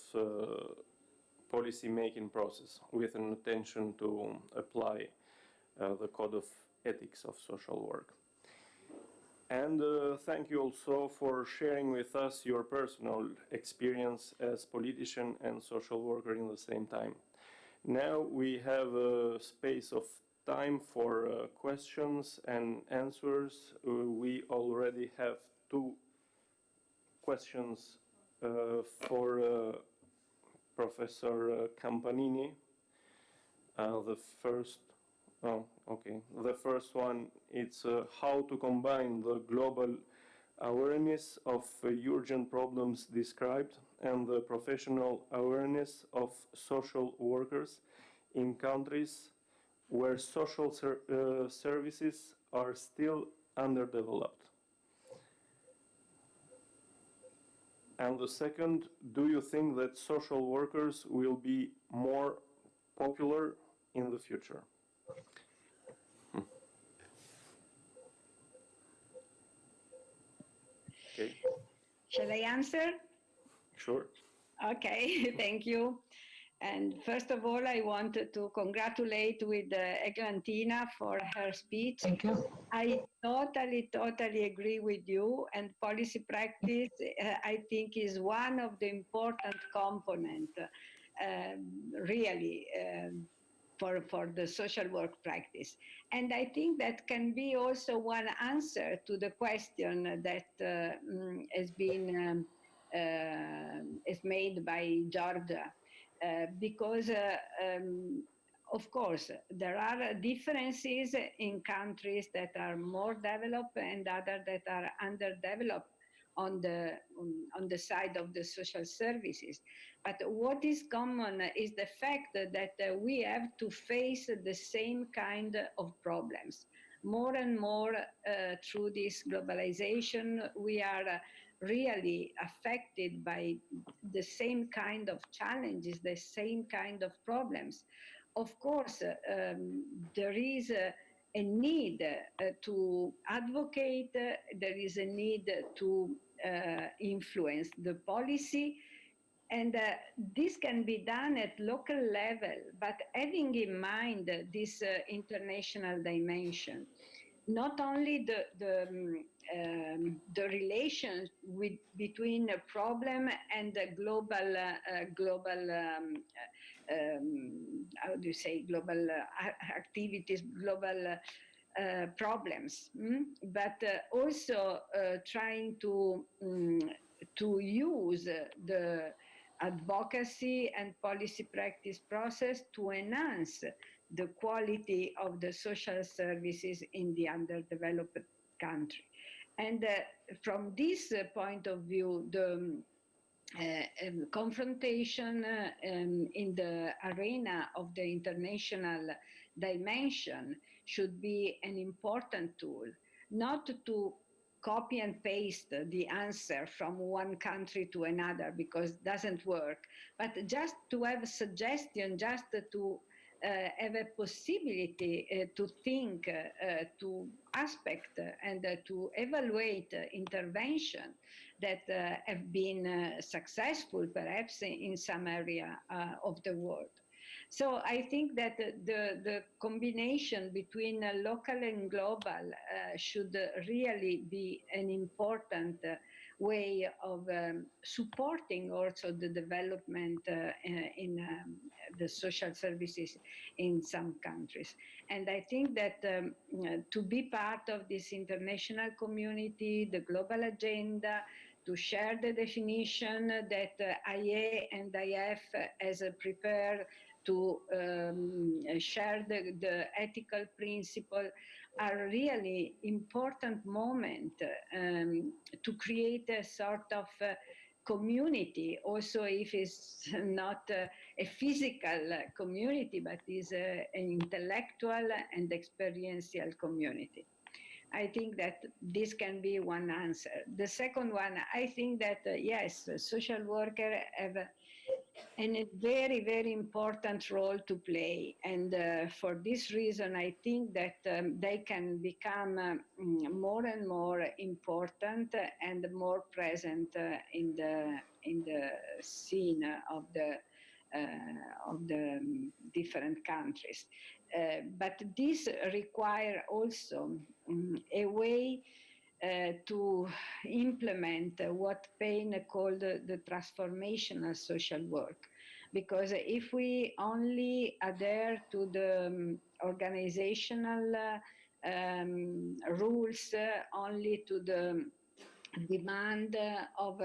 policy-making process, with an attention to apply the code of ethics of social work. And thank you also for sharing with us your personal experience as politician and social worker in the same time. Now we have a space of time for questions and answers. We already have 2 questions for Professor Campanini. The first one is how to combine the global awareness of urgent problems described and the professional awareness of social workers in countries where social services are still underdeveloped. And the second, do you think that social workers will be more popular in the future? Okay. Shall I answer? Sure. Okay, thank you. And first of all, I wanted to congratulate with Eglantina for her speech. Thank you. I totally agree with you. And policy practice, I think, is one of the important components, really, for the social work practice. And I think that can be also one answer to the question that has been is made by Georgia. Because, of course, there are differences in countries that are more developed and others that are underdeveloped on the side of the social services. But what is common is the fact that we have to face the same kind of problems. More and more through this globalization, we are really affected by the same kind of challenges, the same kind of problems. Of course, there is a need to advocate, there is a need to influence the policy, and this can be done at local level, but having in mind this international dimension. Not only the relation between a problem and the global how do you say, global activities, global problems, but also trying to use the advocacy and policy practice process to enhance the quality of the social services in the underdeveloped country. And from this point of view, the confrontation in the arena of the international dimension should be an important tool, not to copy and paste the answer from one country to another, because it doesn't work, but just to have a suggestion, just to have a possibility to think, to aspect and to evaluate intervention that have been successful perhaps in some area of the world. So I think that the combination between local and global should really be an important way of supporting also the development in the social services in some countries. And I think that to be part of this international community, the global agenda, to share the definition that IA and IF has prepared, to share the ethical principle, are really important moment to create a sort of community, also if it's not a physical community, but is an intellectual and experiential community. I think that this can be one answer. The second one, I think that, yes, social workers have a very, very important role to play. And for this reason, I think that they can become more and more important and more present in the scene of the different countries. But this requires also a way to implement what Payne called the transformational social work. Because if we only adhere to the organizational rules, only to the demand of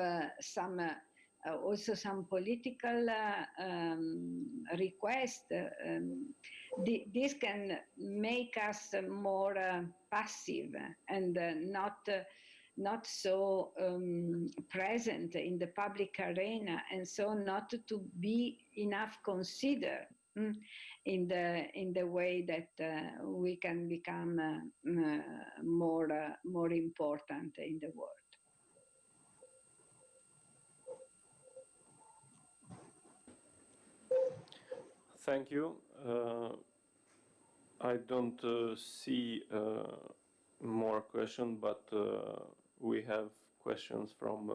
also some political request, this can make us more passive and not so present in the public arena, and so not to be enough considered in the way that we can become more important in the world. Thank you. I don't see more questions, but we have questions from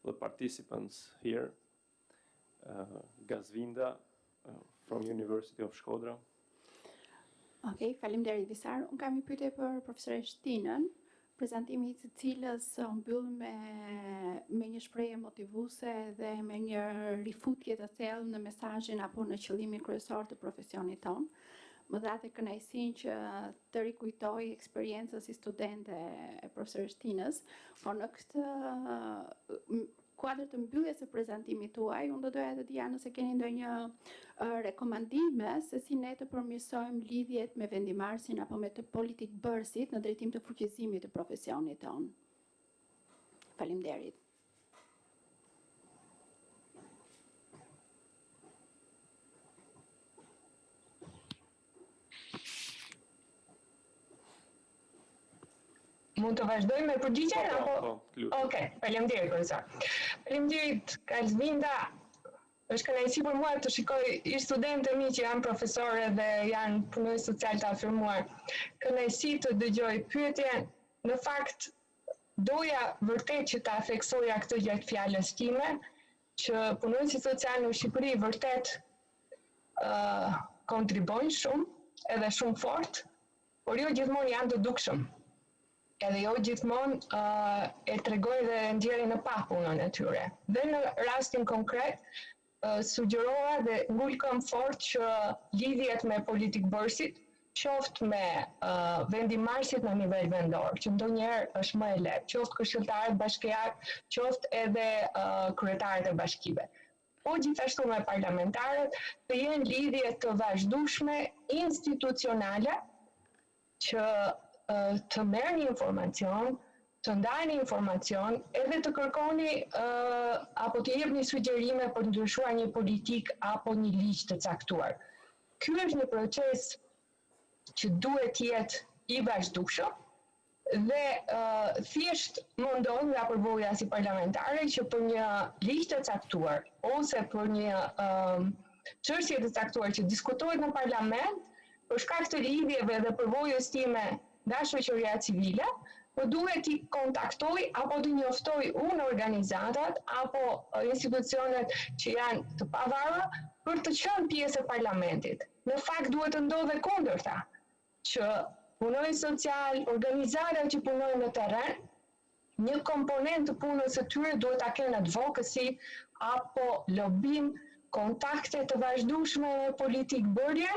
the participants here. Gazvinda from University of Shkodra. Okej, faleminderit Visar. Unë kam një pyetje për profesorin Shtinën, prezantimi i cilës mbyll me një shprehje motivuese dhe me një rifutje të thellë në mesazhin apo në qëllimin kryesor të profesionit tonë. Më dhatë kënaqësinë që të rikujtoj eksperiencën si studente e profesorit Shtinës, por në këtë kuadër të mbylljes së prezantimit tuaj, unë do doja të dija nëse keni ndonjë rekomandime se si ne të përmirësojmë lidhjet me vendimarrësin apo me të politikbërësit në drejtim të fuqizimit të profesionit tonë. Faleminderit. Mund të vazhdoj me përgjigjen apo? Okej, faleminderit profesor. Faleminderit Gazvinda. Është kënaqësi për mua të shikoj ish studentë mi që janë profesorë dhe janë punonjës social të afirmuar. Kënaqësi të dëgjoj pyetjen. Në fakt, doja vërtet që ta theksoja këtë gjatë fjalës time, që punonjësit social në Shqipëri vërtet kontribojnë shumë, edhe shumë fort, por jo gjithmonë janë të dukshëm. Edhe jo gjithmonë e tregojnë dhe nxjerrin në pa punën e tyre. Dhe në rastin konkret, sugjerova dhe ngulkëm fort që lidhjet me politikbërësit, qoftë me vendimarrësit në nivel vendor, që ndonjëherë është më e lehtë, qoftë këshilltarët bashkiak, qoftë edhe kryetarët e bashkive. Po gjithashtu me parlamentarët, të jenë lidhje të vazhdueshme institucionale që të merrni informacion, të ndajni informacion, edhe të kërkoni apo të jepni sugjerime për të ndryshuar një politikë apo një ligj të caktuar. Ky është një proces që duhet jetë i vazhdueshëm dhe thjesht mundon nga përvoja si parlamentare që për një ligj të caktuar ose për një çështje të caktuar që diskutohet në parlament, për shkak të lidhjeve dhe përvojës time nga shoqëria civile, më duhet t'i kontaktoj apo t'i njoftoj unë organizatat apo institucionet që janë të pavarura për të qenë pjesë e parlamentit. Në fakt duhet të ndodhe kundërta, që punojnë social, organizatat që punojnë në terren, një komponent të punës së tyre duhet ta kenë advocacy apo lobim, kontakte të vazhdueshme me politikë bërje,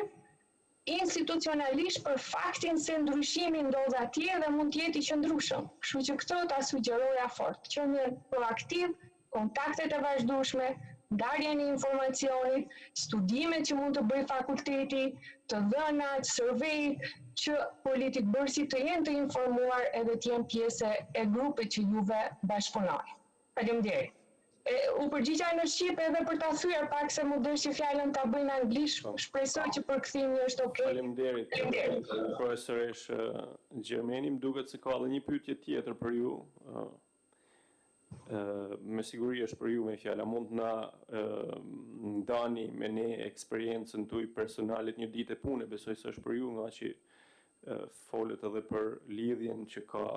institucionalisht për faktin se ndryshimi ndodh atje dhe mund të jetë i qëndrueshëm. Kështu që këtë ta sugjeroja fort, qenë proaktiv, kontaktet e vazhdueshme, ndarjen e informacionit, studimet që mund të bëjë fakulteti, të dhënat, survey, që politikbërësit të jenë të informuar edhe të jenë pjesë e grupit që juve bashkëpunoni. Faleminderit. U përgjigja në shqip edhe për ta thyer pak se më dësh që fjalën ta bëj në anglisht, shpresoj që përkthimi është okay. Faleminderit. Profesoresh Gjermeni, më duket se ka edhe një pyetje tjetër për ju. Me siguri është për ju me fjala, mund na ndani me ne eksperiencën tuaj personalit një ditë e pune, besoj se është për ju, nga që folet edhe për lidhjen që ka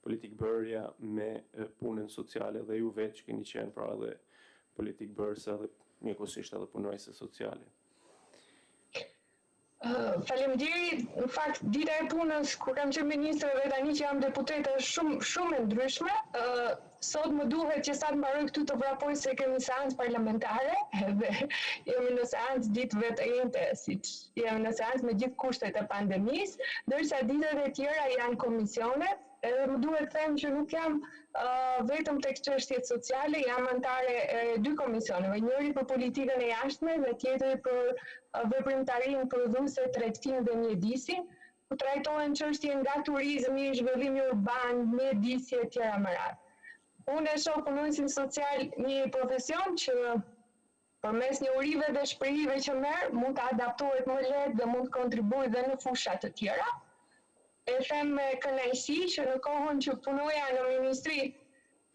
politikbërja me punën sociale dhe ju vetë që keni qenë pra edhe politikbërëse dhe njëkohësisht edhe punojse sociale. Faleminderit. Në fakt, dita e punës, kur kam qenë ministre dhe tani që jam deputete, është shumë e ndryshme. Sot më duhet që sa të mbaroj këtu të vrapoj se kemi seancë parlamentare dhe jemi në seancë ditëve të njëjta, siç jemi në seancë me gjithë kushtet e pandemisë, ndërsa ditët e tjera janë komisionet. Edhe më duhet të them që nuk jam vetëm tek çështjet sociale, jam antare e 2 komisioneve, njëri për politikën e jashtme dhe tjetri për veprimtarinë prodhuese, tregtinë dhe mjedisin, ku trajtohen çështje nga turizmi, zhvillimi urban, mjedisi e tjera më radhë. Unë e shoh punonjësin social një profesion që përmes njohurive dhe shprehjeve që merr mund të adaptohet më lehtë dhe mund të kontribuojë dhe në fusha të tjera. E them me kënaqësi që në kohën që punoja në ministri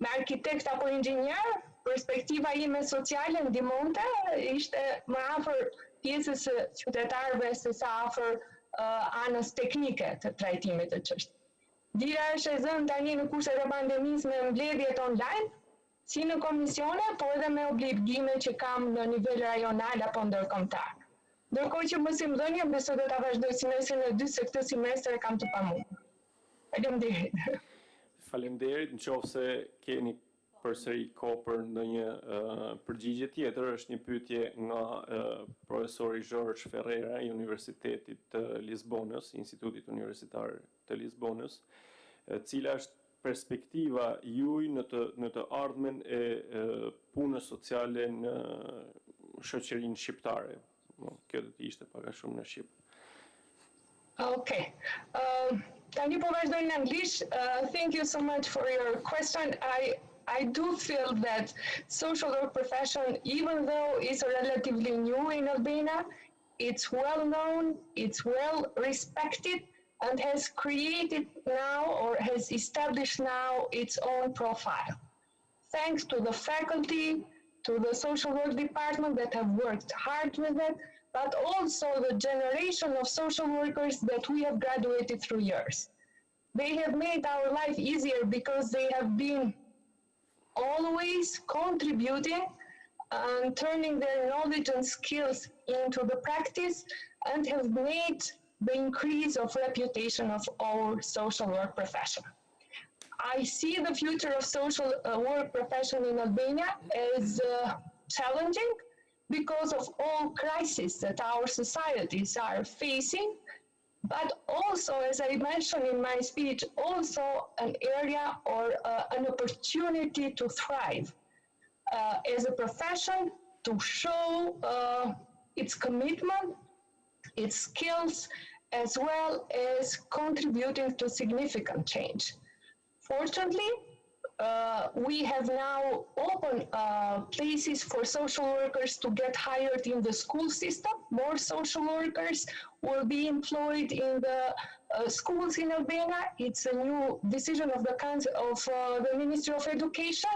me arkitekt apo inxhinier, perspektiva ime sociale ndihmonte, ishte më afër pjesës së qytetarëve se sa afër anës teknike të trajtimit të çështjes. Dira është e zënë tani në kushtet e pandemisë me mbledhjet online, si në komisione, po edhe me obligime që kam në nivel rajonal apo ndërkombëtar. Ndërkohë që mësimdhënia besoj do ta vazhdoj semestrin e 2 se këtë semestër kam të pamundur. Faleminderit. Faleminderit, nëse keni përsëri kohë për ndonjë përgjigje tjetër, është një pyetje nga profesori George Ferreira i Universitetit të Lisbonës, Institutit Universitar të Lisbonës, cila është perspektiva juaj në të ardhmen e punës sociale në shoqërinë shqiptare. Kjo do të ishte pak a shumë në shqip. Okay. Tani po vazhdoj në anglisht. Thank you so much for your question. I do feel that social work profession, even though it's relatively new in Albania, it's well known, it's well respected, and has created now or has established now its own profile. Thanks to the faculty, to the social work department that have worked hard with it, but also the generation of social workers that we have graduated through years. They have made our life easier because they have been always contributing and turning their knowledge and skills into the practice and have made the increase of reputation of our social work profession. I see the future of social work profession in Albania as challenging because of all crises that our societies are facing, but also, as I mentioned in my speech, also an area or an opportunity to thrive as a profession, to show its commitment, its skills, as well as contributing to significant change. Fortunately, we have now open places for social workers to get hired in the school system. More social workers will be employed in the schools in Albania. It's a new decision of the Ministry of Education,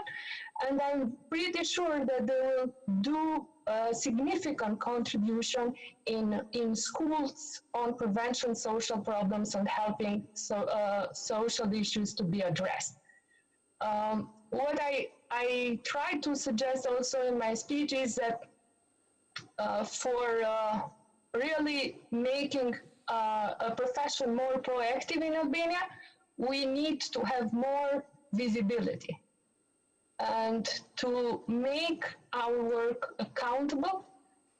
and I'm pretty sure that they will do a significant contribution in schools on prevention social problems and helping social issues to be addressed. What I try to suggest also in my speech is that for really making a profession more proactive in Albania, we need to have more visibility and to make our work accountable,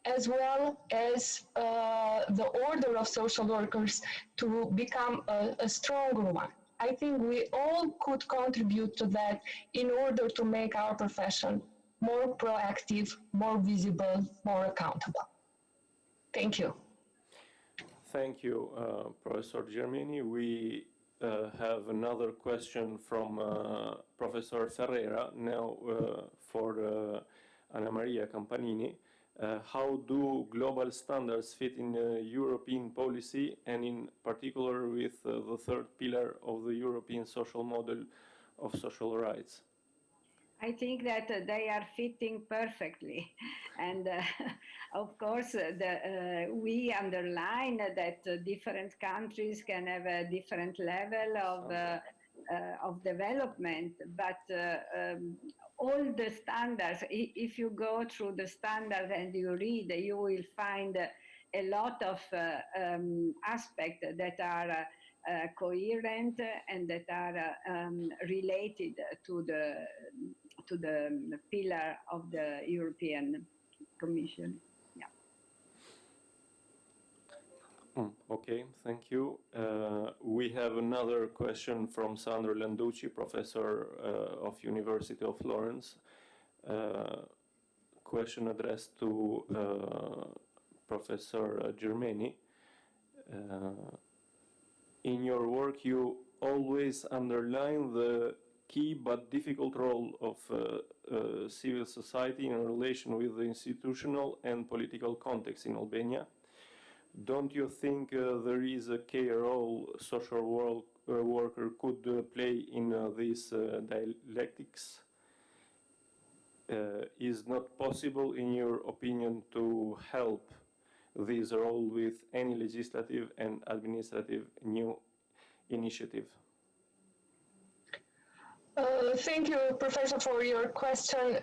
as well as the order of social workers to become a stronger one. I think we all could contribute to that in order to make our profession more proactive, more visible, more accountable. Thank you. Thank you, Professor Germini. We have another question from Professor Ferreira, now for Anna Maria Campanini. How do global standards fit in European policy, and in particular with the third pillar of the European social model of social rights? I think that they are fitting perfectly. And of course, we underline that different countries can have a different level of development, but all the standards, if you go through the standards and you read, you will find a lot of aspects that are coherent and that are related to the pillar of the European Commission. Okay, thank you. We have another question from Sandro Landucci, professor of University of Florence. Question addressed to Professor Germini. In your work, you always underline the key but difficult role of civil society in relation with the institutional and political context in Albania. Don't you think there is a key role social worker could play in these dialectics? Is not possible, in your opinion, to help this role with any legislative and administrative new initiative? Thank you, Professor, for your question.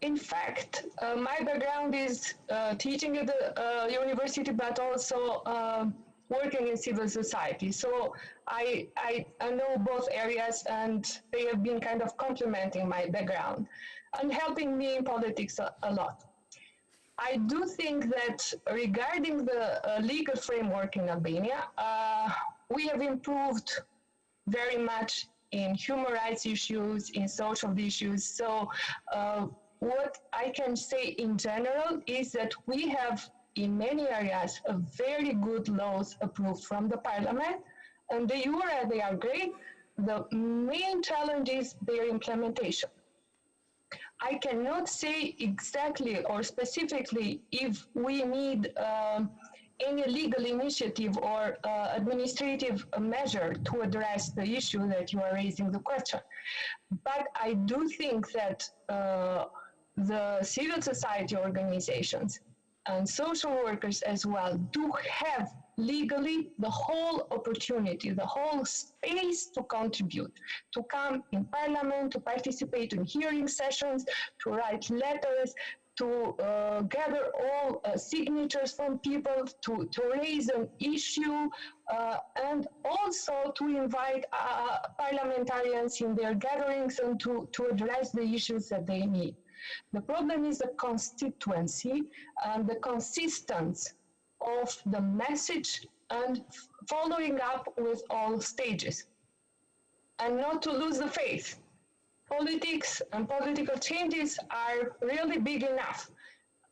In fact, my background is teaching at the university, but also working in civil society. So I know both areas, and they have been kind of complementing my background and helping me in politics a lot. I do think that regarding the legal framework in Albania, we have improved very much in human rights issues, in social issues. So what I can say in general is that we have, in many areas, a very good laws approved from the parliament, and de jure they are great. The main challenge is their implementation. I cannot say exactly or specifically if we need any legal initiative or administrative measure to address the issue that you are raising the question. But I do think that the civil society organizations and social workers as well do have legally the whole opportunity, the whole space to contribute, to come in parliament, to participate in hearing sessions, to write letters, to gather all signatures from people, to raise an issue, and also to invite parliamentarians in their gatherings and to address the issues that they need. The problem is the constituency and the consistency of the message and following up with all stages, and not to lose the faith. Politics and political changes are really big enough.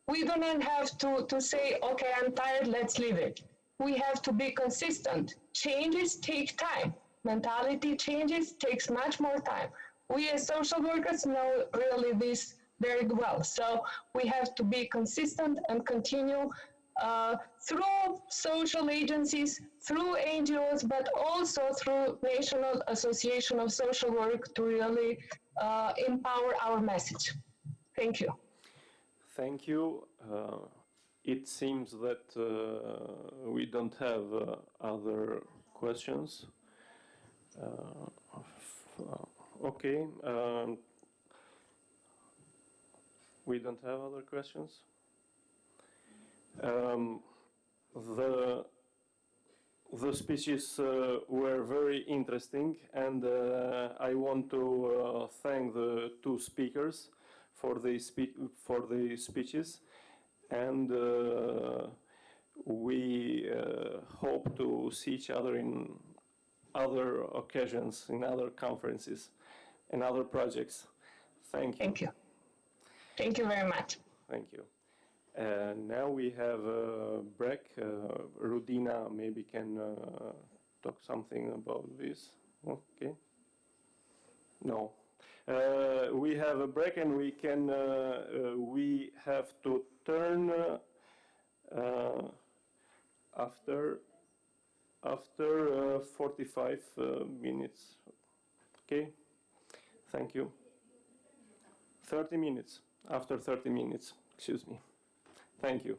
We don't have to say, okay, I'm tired, let's leave it. We have to be consistent. Changes take time. Mentality changes takes much more time. we as social workers know really this very well. So we have to be consistent and continue through social agencies, through NGOs, but also through National Association of Social Work to really empower our message. Thank you. Thank you. It seems that we don't have other questions. Okay. We don't have other questions. The speeches were very interesting, and I want to thank the two speakers for the speeches, and we hope to see each other in other occasions, in other conferences, and other projects. Thank you. Thank you. Thank you very much. Thank you. Now we have a break. Rudina maybe can talk something about this. Okay. No. We have a break, and we can. We have to turn after 45 minutes. Okay. Thank you. 30 minutes. After 30 minutes. Excuse me. Thank you.